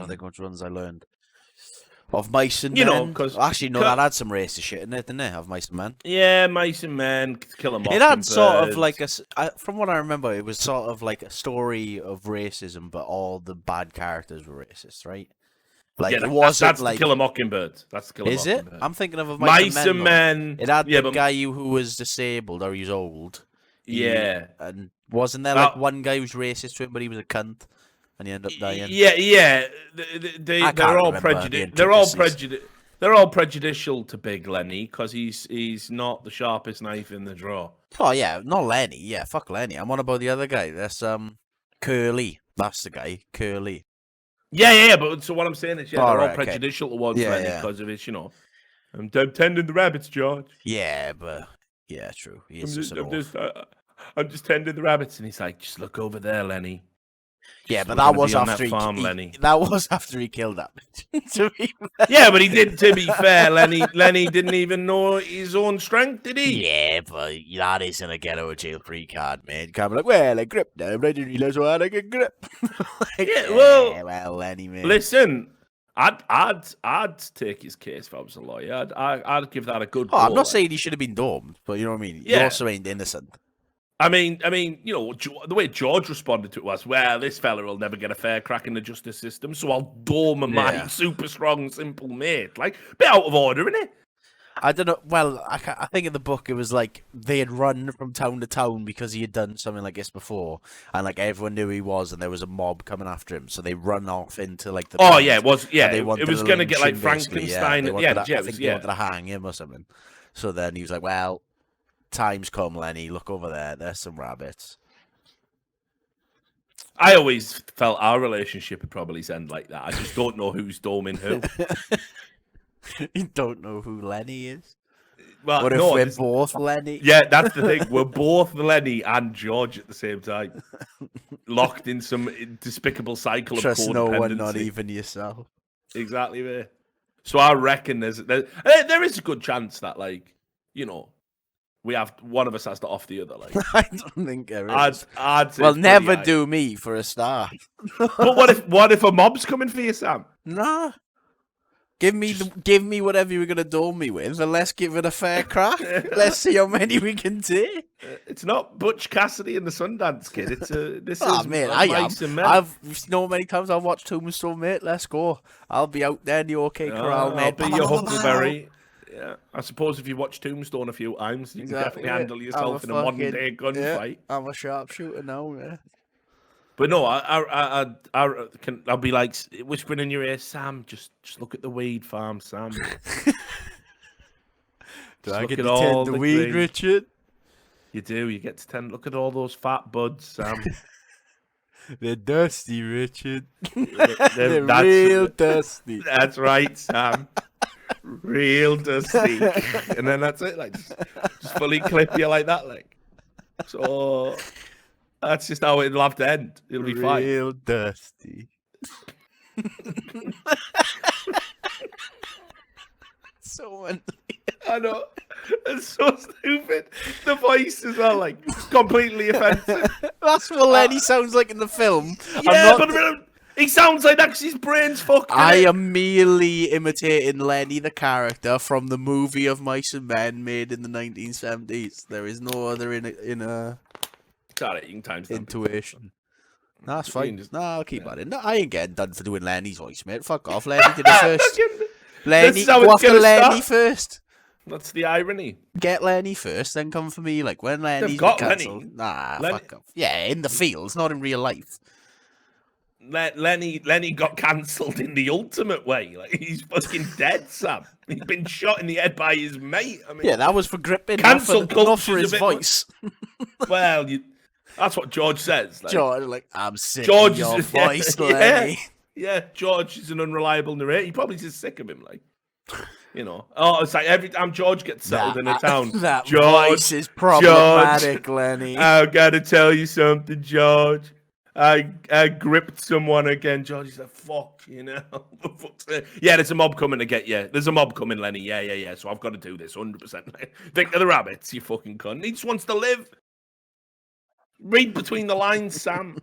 think which ones I learned. Of Mice and Men. Men. You know, because actually, no, that had some racist shit in it, didn't it? Of Mice and Men. Yeah, Mice and Men, Kill 'Em Mockingbird. It had sort of like from what I remember, it was sort of like a story of racism, but all the bad characters were racist, right? Like, yeah, it wasn't that's like the Kill 'Em Mockingbird. That's the Kill 'Em Mockingbird. Is it? I'm thinking of Mice and Men. It had the guy who was disabled or he's old. Yeah. And wasn't there like one guy who was racist to him, but he was a cunt, and he ended up dying? Yeah. They're all prejudiced. They're all prejudicial to Big Lenny because he's not the sharpest knife in the drawer. Oh yeah, not Lenny. Yeah, fuck Lenny. I'm on about the other guy. That's Curly. That's the guy, Curly. Yeah. But so what I'm saying is, they're all prejudicial towards Lenny because of his, I'm tending the rabbits, George. Yeah, but yeah, true. I'm just tending the rabbits, and he's like, just look over there, Lenny. Yeah, but that was after that was after he killed that bitch. Yeah, but he did. To be fair, Lenny didn't even know his own strength, did he? Yeah, but that isn't a get out of jail free card, man. You can't be like, well, I gripped him. I didn't realize I had a good grip. Well, Lenny, man. Listen, I'd take his case if I was a lawyer. I'd give that a good. I'm not saying he should have been domed, but you know what I mean. Yeah. He also ain't innocent. I mean, the way George responded to it was, well, this fella will never get a fair crack in the justice system, so I'll dome my super strong, simple mate. Like, bit out of order, isn't it? I don't know. Well, I think in the book it was like they had run from town to town because he had done something like this before, and like everyone knew who he was, and there was a mob coming after him, so they run off into like the. Oh yeah, it was. Yeah, it was going to get like Frankenstein. I think they wanted to hang him or something. So then he was like, "Well, time's come, Lenny. Look over there. There's some rabbits." I always felt our relationship would probably end like that. I just don't know who's doming who. You don't know who Lenny is? Well, what if we're both Lenny? Yeah, that's the thing. We're both Lenny and George at the same time. Locked in some despicable cycle of codependency. Trust no one, not even yourself. Exactly, mate. So I reckon there is a good chance that, like, we have one of us has to off the other. Like, I don't think there is. I'd say well, never do me for a start. But what if a mob's coming for you, Sam? Nah. Give me whatever you were gonna dome me with, and let's give it a fair crack. Let's see how many we can take. It's not Butch Cassidy and the Sundance Kid. It's this is mate. Mice and Men. I've many times I've watched Tombstone, mate. Let's go. I'll be out there in the OK Corral, mate. I'll be your Huckleberry. Yeah, I suppose if you watch Tombstone a few times, you can definitely handle yourself in a modern-day gunfight. I'm a sharpshooter now, man. But no, I'll be like whispering in your ear, Sam. Just look at the weed farm, Sam. Do I get to tend the weed, Richard? You do. You get to tend. Look at all those fat buds, Sam. They're dusty, Richard. They're real dusty. That's right, Sam. Real dusty. And then that's it. Like just fully clip you like that, like. So that's just how it'll have to end. It'll be fine. Real dusty. So I know. It's so stupid. The voice as well, like completely offensive. That's what Lenny sounds like in the film. Yeah, He sounds like that 'cause his brain's fucked. I am merely imitating Lenny the character from the movie of Mice and Men made in the 1970s. There is no other inner Sorry, you can timestamp intuition. No, that's fine. just- No, I'll keep that in. No, I ain't getting done for doing Lenny's voice, mate. Fuck off. Lenny did it first. Lenny, is how go it's after gonna Lenny start. first. That's the irony. Get Lenny first, then come for me. Like when Lenny's got cancelled. Lenny. Nah, Lenny- fuck off. Yeah, in the fields, not in real life. Lenny got cancelled in the ultimate way. Like he's fucking dead, Sam. He's been shot in the head by his mate. I mean, Yeah, that was for gripping, Cancel not for culture's his a bit voice. well, that's what George says. Like, George, like, I'm sick George of your is- voice, yeah, Lenny. yeah, George is an unreliable narrator. He probably just sick of him, like. You know, oh, it's like every time George gets settled in a town, That George, voice is problematic, Lenny. I gotta tell you something, George. I gripped someone again. George is like, fuck, you know. Yeah, there's a mob coming to get you. There's a mob coming, Lenny. Yeah. So I've got to do this 100%. Think of the rabbits, you fucking cunt. He just wants to live. Read between the lines, Sam.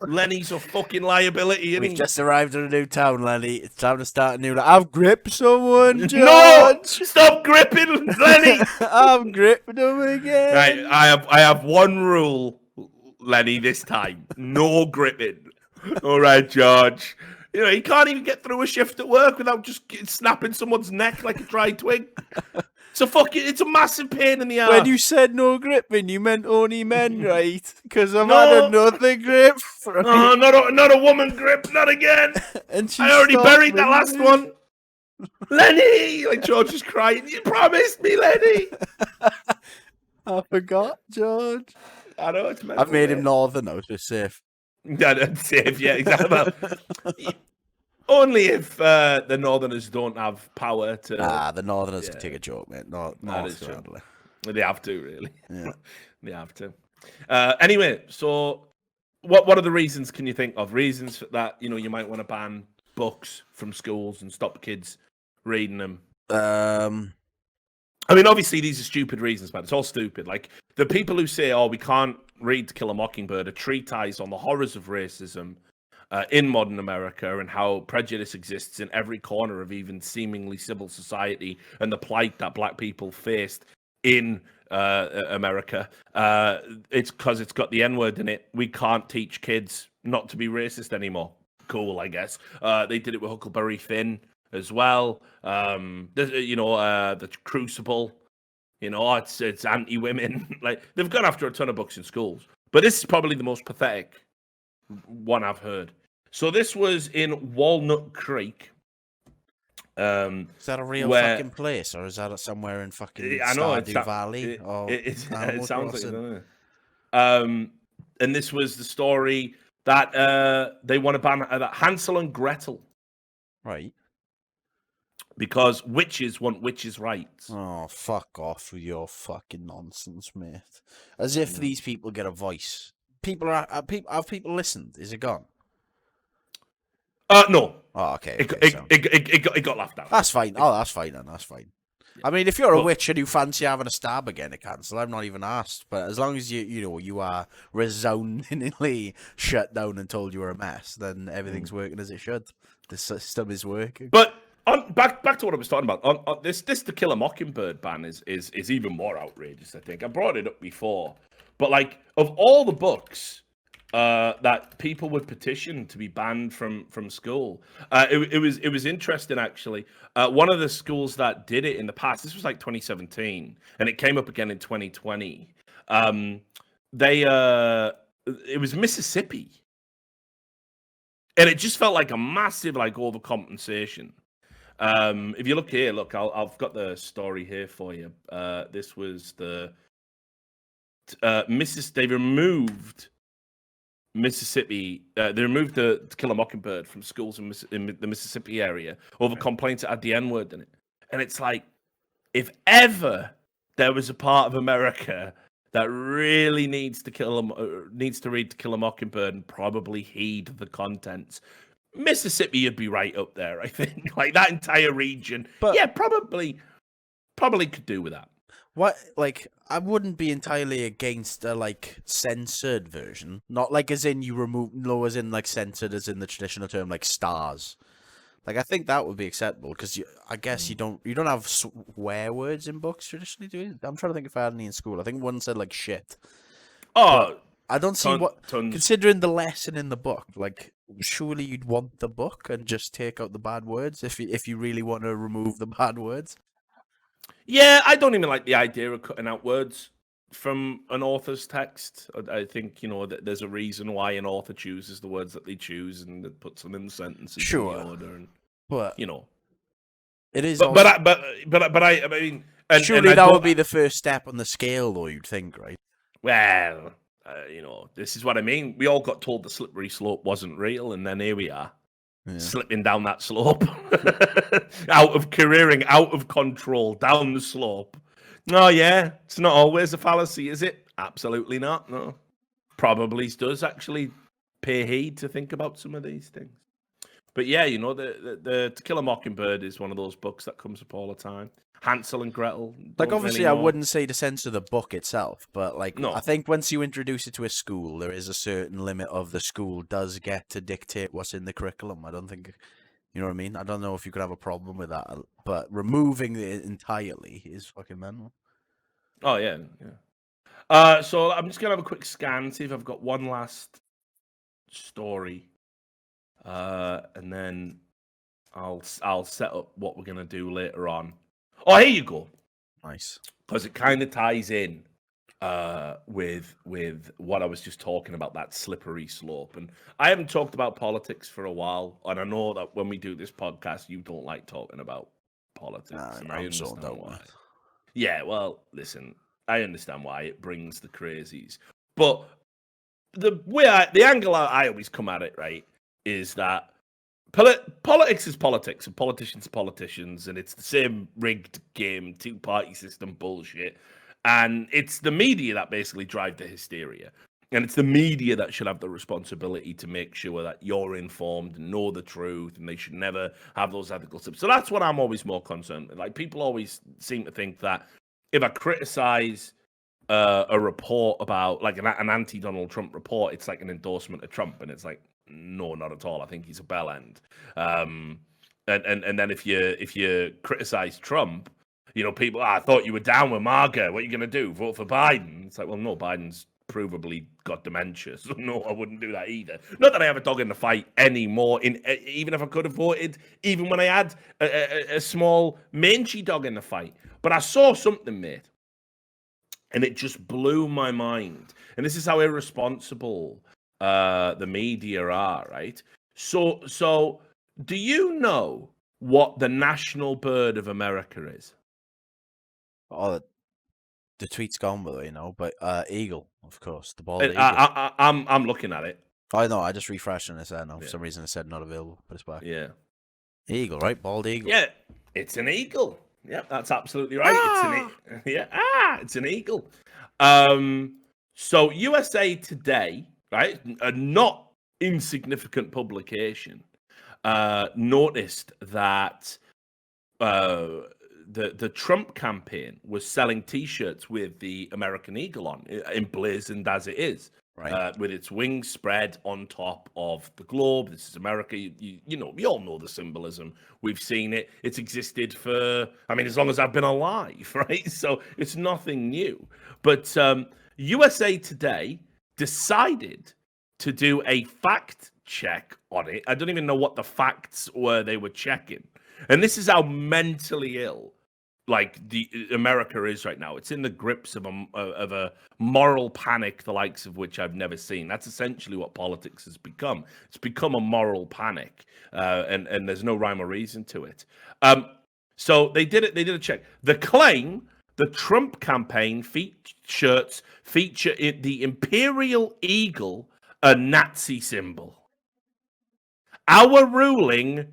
Lenny's a fucking liability, isn't We've he? just arrived in a new town, Lenny. It's time to start a new life. I've gripped someone, George. No! Stop gripping, Lenny! I'm gripping him again. Right, I have one rule, Lenny, this time. No gripping. All right, George. You know, he can't even get through a shift at work without just snapping someone's neck like a dry twig. It's a massive pain in the ass. When you said no gripping, you meant only men, right? Because I've No. had another grip from Oh, you. not a woman grip, not again. And she I already stopped buried that last moving. one. Lenny! Like George is crying. You promised me, Lenny. I forgot, George. I know it's I've made him northern now, so it's safe. That's safe, yeah, exactly. Well, only if the Northerners don't have power to. The northerners yeah. can take a joke, mate. Not That is north true. sadly. They have to, really. Yeah. They have to. Anyway, so what are the reasons can you think of? Reasons that you might want to ban books from schools and stop kids reading them. I mean, obviously these are stupid reasons, but it's all stupid. Like the people who say, "Oh, we can't read To Kill a Mockingbird," a treatise on the horrors of racism in modern America and how prejudice exists in every corner of even seemingly civil society and the plight that black people faced in America. It's because it's got the N-word in it. We can't teach kids not to be racist anymore. Cool, I guess. They did it with Huckleberry Finn as well. The Crucible. It's anti-women. Like they've gone after a ton of books in schools, but this is probably the most pathetic one I've heard. So this was in Walnut Creek. Is that a real fucking place, or is that somewhere in fucking Stardew Valley? It sounds like it, doesn't it? And this was the story that they want to ban Hansel and Gretel. Right. Because witches want witches' rights. Oh, fuck off with your fucking nonsense, mate. As if these people get a voice. Have people listened? Is it gone? No. Oh, okay. It got laughed out. That's fine. Oh, that's fine then. That's fine. I mean, if you're a witch and you fancy having a stab again at cancel, I'm not even asked. But as long as you are resoundingly shut down and told you were a mess, then everything's working as it should. The system is working. But back to what I was talking about. On this To Kill a Mockingbird ban is even more outrageous. I think I brought it up before, but like of all the books that people would petition to be banned from school, it was interesting actually. One of the schools that did it in the past, this was like 2017, and it came up again in 2020. It was Mississippi, and it just felt like a massive like overcompensation. If you look here, I've got the story here for you. This was the they removed Mississippi. They removed the To Kill a Mockingbird from schools in the Mississippi area over complaints that had the N-word in it. And it's like, if ever there was a part of America that really needs to read To Kill a Mockingbird and probably heed the contents, Mississippi would be right up there, I think. Like that entire region. But yeah, probably could do with that. What, like, I wouldn't be entirely against a, like, censored version. Not, like, as in you remove, no, as in, like, censored as in the traditional term, like, stars. Like, I think that would be acceptable, because I guess you don't have swear words in books traditionally, do you? I'm trying to think if I had any in school. I think one said, like, shit. Oh, but I don't see considering the lesson in the book, like, surely you'd want the book and just take out the bad words if you really want to remove the bad words. Yeah, I don't even like the idea of cutting out words from an author's text. I think, that there's a reason why an author chooses the words that they choose and it puts them in the sentences in the order. And, but it is. But I mean, surely that would be the first step on the scale, though. You'd think, right? Well, this is what I mean. We all got told the slippery slope wasn't real, and then here we are. Slipping down that slope, careering out of control down the slope. Oh yeah, it's not always a fallacy, is it? Absolutely not. No, probably does actually pay heed to think about some of these things. But yeah, the To Kill a Mockingbird is one of those books that comes up all the time. Hansel and Gretel. Like, obviously, I wouldn't say to censor the book itself, but, like, I think once you introduce it to a school, there is a certain limit of the school does get to dictate what's in the curriculum. I don't think, you know what I mean? I don't know if you could have a problem with that, but removing it entirely is fucking mental. Oh, yeah. So I'm just going to have a quick scan, see if I've got one last story. And then I'll set up what we're going to do later on. Oh, here you go. Nice. Because it kind of ties in with what I was just talking about, that slippery slope. And I haven't talked about politics for a while, and I know that when we do this podcast, you don't like talking about politics. And I understand why. Yeah, well, listen, I understand why it brings the crazies. But the angle I always come at it, right, is that politics is politics, and politicians are politicians, and it's the same rigged game, two-party system bullshit. And it's the media that basically drive the hysteria. And it's the media that should have the responsibility to make sure that you're informed and know the truth, and they should never have those ethical slips. So that's what I'm always more concerned with. Like, people always seem to think that if I criticize a report about, like, an anti-Donald Trump report, it's like an endorsement of Trump, and it's like, no, not at all. I think he's a bell end. And then if you criticize Trump, people, I thought you were down with MAGA. What are you going to do? Vote for Biden? It's like, well, no, Biden's provably got dementia, so no, I wouldn't do that either. Not that I have a dog in the fight anymore. Even if I could have voted, even when I had a small mangy dog in the fight, but I saw something, mate, and it just blew my mind. And this is how irresponsible the media are, right? So do you know what the national bird of America is? Oh, the tweet's gone, by the way, but eagle, of course, the bald eagle. I'm looking at it. I know. I just refreshed and it said no. For some reason, it said not available, but it's back. Yeah, eagle, right? Bald eagle. Yeah, it's an eagle. Yep, that's absolutely right. It's an eagle. So USA Today, right, a not insignificant publication, noticed that the Trump campaign was selling T-shirts with the American eagle on, emblazoned as it is, right, with its wings spread on top of the globe. This is America. We all know the symbolism. We've seen it. It's existed for, as long as I've been alive, right? So it's nothing new. But USA Today decided to do a fact check on it. I don't even know what the facts were they were checking. And this is how mentally ill, like, the America is right now. It's in the grips of a moral panic, the likes of which I've never seen. That's essentially what politics has become. It's become a moral panic, and there's no rhyme or reason to it. So they did it. They did a check. The claim: the Trump campaign shirts feature the imperial eagle, a Nazi symbol. Our ruling.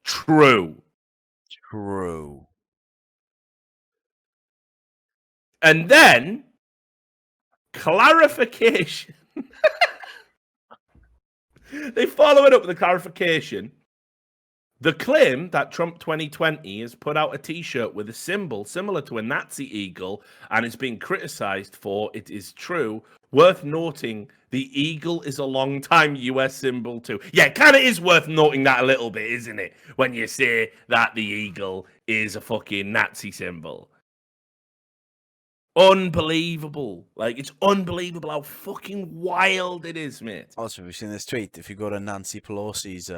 True. And then, clarification. They follow it up with a clarification. The claim that Trump 2020 has put out a T-shirt with a symbol similar to a Nazi eagle and is being criticized for it is true. Worth noting, the eagle is a long-time US symbol too. Yeah, kind of is worth noting that a little bit, isn't it? When you say that the eagle is a fucking Nazi symbol. Unbelievable. Like, it's unbelievable how fucking wild it is, mate. Also, we've seen this tweet. If you go to Nancy Pelosi's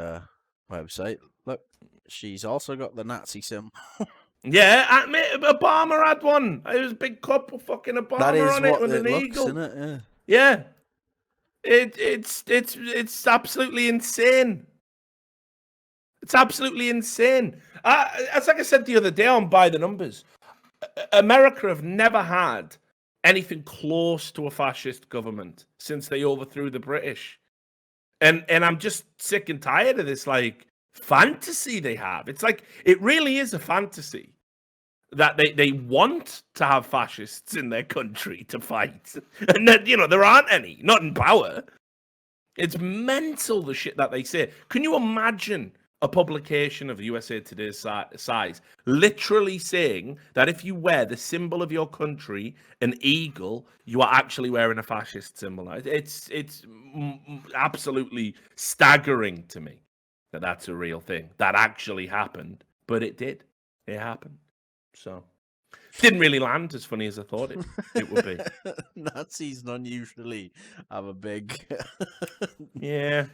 website, look, she's also got the Nazi symbol. Yeah, mate, Obama had one. It was a big cup of fucking Obama That is on it what with it an looks, eagle. isn't it? Yeah. It's absolutely insane. It's absolutely insane. As like I said the other day on By the Numbers, America have never had anything close to a fascist government since they overthrew the British. And I'm just sick and tired of this like fantasy they have. It's like it really is a fantasy that they want to have fascists in their country to fight. And that, you know, there aren't any, not in power. It's mental, the shit that they say. Can you imagine a publication of USA Today's size literally saying that if you wear the symbol of your country, an eagle, you are actually wearing a fascist symbol? It's absolutely staggering to me that that's a real thing. That actually happened, but it did. It happened. So, didn't really land as funny as I thought it would be. Nazis don't usually have a big. Yeah.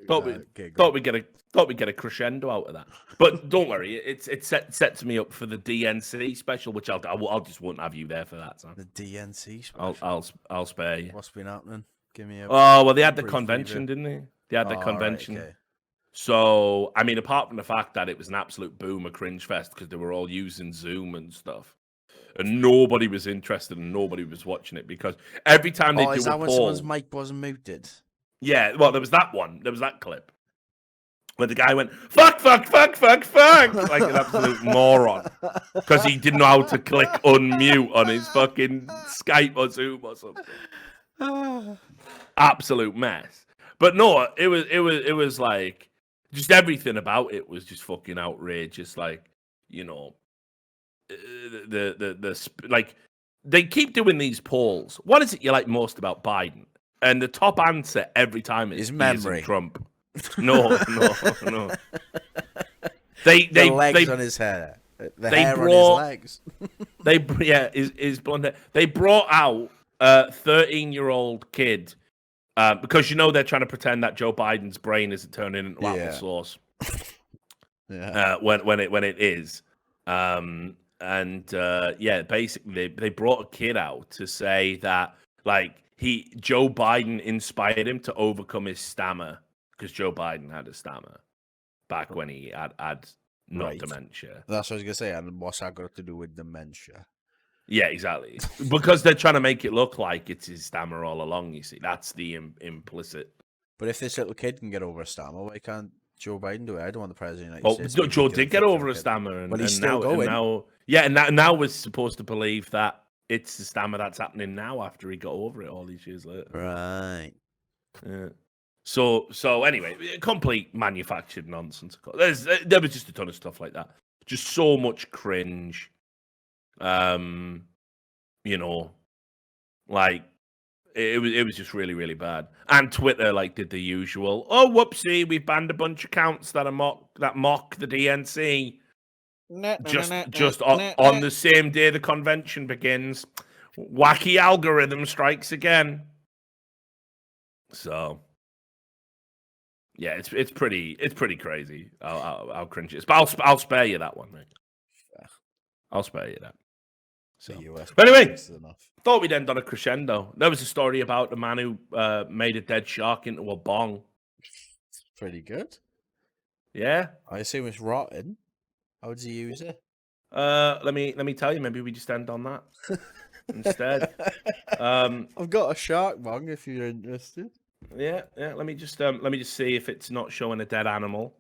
Thought we'd get a crescendo out of that, but don't worry, it sets me up for the DNC special, which I'll just won't have you there for that. So. The DNC special. I'll spare you. What's been happening? Give me a. Oh well, they had the convention, didn't they? They had the convention. Right, okay. So I mean, apart from the fact that it was an absolute boomer cringe fest because they were all using Zoom and stuff. And nobody was interested and nobody was watching it because every time they do is a that when poll, someone's mic wasn't muted? Yeah, well, there was that one. There was that clip where the guy went, fuck, fuck, fuck, fuck, fuck, like an absolute moron because he didn't know how to click unmute on his fucking Skype or Zoom or something. Absolute mess. But no, it was like just everything about it was just fucking outrageous. Like, you know, like they keep doing these polls. What is it you like most about Biden? And the top answer every time is memory. Trump. No. The legs on his hair. The hair on his legs. His blonde hair. They brought out a 13-year-old kid because you know they're trying to pretend that Joe Biden's brain isn't turning into applesauce. When it is. Basically they brought a kid out to say that like Joe Biden inspired him to overcome his stammer because Joe Biden had a stammer back when he had dementia. That's what I was gonna say. And what's that got to do with dementia? Yeah, exactly. Because they're trying to make it look like it's his stammer all along. You see, that's the implicit. But if this little kid can get over a stammer, why can't Joe Biden do it? I don't want the president of the United States. Joe did get over a stammer, and he's still going. And now we're supposed to believe that it's the stammer that's happening now after he got over it all these years later. Right. Yeah. So anyway, complete manufactured nonsense. There was just a ton of stuff like that. Just so much cringe. You know, like it was just really, really bad. And Twitter like did the usual. Oh, whoopsie, we've banned a bunch of accounts that mock the DNC. Just on the same day the convention begins, wacky algorithm strikes again. So, yeah, it's pretty crazy how cringe it is. But I'll spare you that one, mate. I'll spare you that. So, but anyway, thought we'd end on a crescendo. There was a story about a man who made a dead shark into a bong. Pretty good. Yeah, I assume it's rotten. How would you use it? Let me tell you. Maybe we just end on that instead. I've got a shark bong if you're interested. Yeah. Let me just see if it's not showing a dead animal,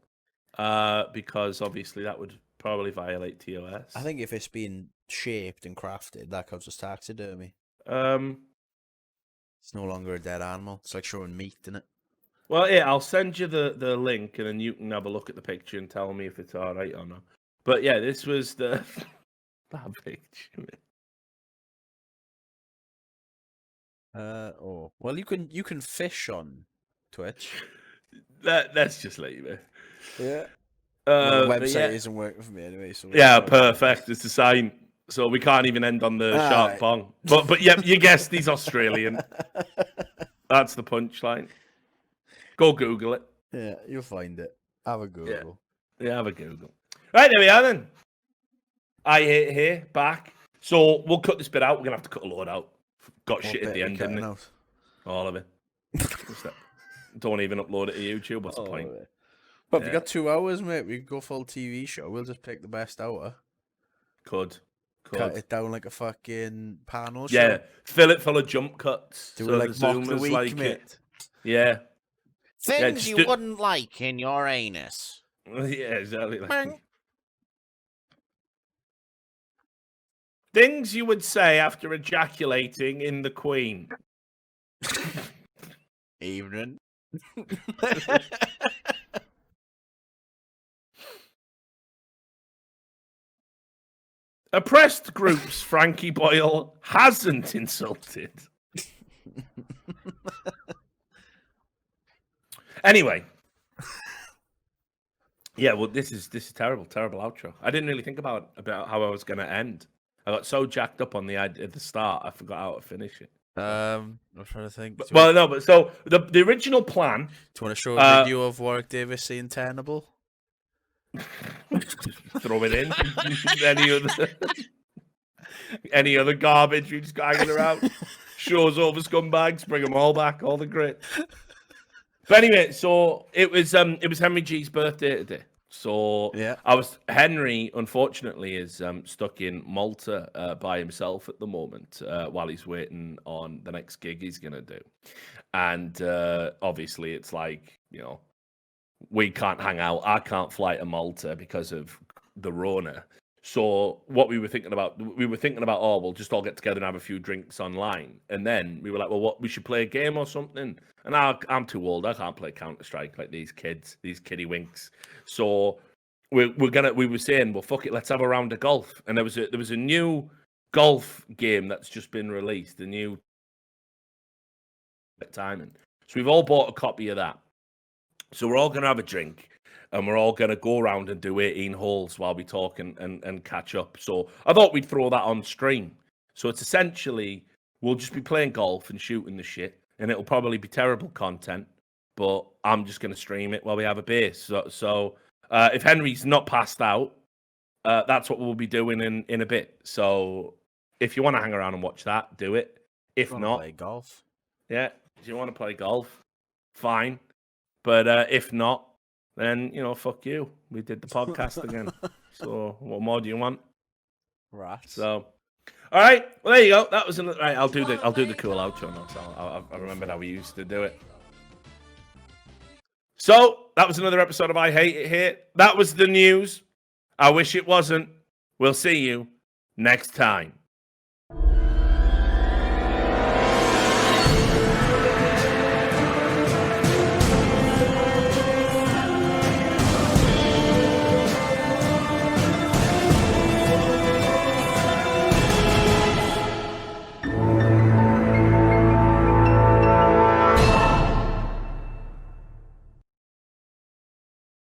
because obviously that would probably violate TOS. I think if it's been shaped and crafted, that counts as taxidermy. It's no longer a dead animal. It's like showing meat, isn't it? Well, yeah, I'll send you the link, and then you can have a look at the picture and tell me if it's all right or not. But yeah, this was the that picture. Well, you can fish on Twitch. Let's just leave it. Yeah. Well, the website isn't working for me anyway. So yeah, perfect. It's a sign. So we can't even end on the shark bong. But yeah, you guessed he's Australian. That's the punchline. Go Google it. Yeah, you'll find it. Have a Google. Yeah, have a Google. Right, there we are then. I hate here, back. So we'll cut this bit out. We're going to have to cut a load out. Got shit at the end, didn't it? All of it. Don't even upload it to YouTube. What's the point? But we got 2 hours, mate. We could go full TV show. We'll just pick the best out. Could. Cut it down like a fucking panel show. Yeah, fill it full of jump cuts. Do it like mock the week, mate. Yeah. Things you wouldn't like in your anus. Yeah, exactly. Things you would say after ejaculating in the Queen. Evening. Oppressed groups Frankie Boyle hasn't insulted. Anyway. Yeah, well, this is terrible outro. I didn't really think about how I was going to end. I got so jacked up on the idea at the start, I forgot how to finish it. I'm trying to think. But so the original plan. Do you want to show a video of Warwick Davis saying Turnable? Throw it in. any other garbage we just got hanging around. Shows all the scumbags, bring them all back, all the grit. But anyway, so it was Henry G's birthday today. So yeah, Henry, unfortunately, is stuck in Malta by himself at the moment while he's waiting on the next gig he's gonna do. And obviously, it's like, you know, we can't hang out. I can't fly to Malta because of the Rona. So what we were thinking about, oh, we'll just all get together and have a few drinks online. And then we were like, well, what, we should play a game or something. And I'm too old. I can't play Counter-Strike like these kids, these kiddie winks. So we were saying, well, fuck it, let's have a round of golf. And there was a new golf game that's just been released, a new timing. So we've all bought a copy of that. So we're all going to have a drink. And we're all going to go around and do 18 holes while we talk and catch up. So I thought we'd throw that on stream. So it's essentially, we'll just be playing golf and shooting the shit. And it'll probably be terrible content. But I'm just going to stream it while we have a beer. So if Henry's not passed out, that's what we'll be doing in a bit. So if you want to hang around and watch that, do it. If not, play golf. Yeah, if you want to play golf, fine. But if not, then, you know, fuck you. We did the podcast again. So what more do you want? Right. So, all right. Well, there you go. That was right. I'll do the cool outro now. So I remember how we used to do it. So that was another episode of I Hate It Here. That was the news. I wish it wasn't. We'll see you next time.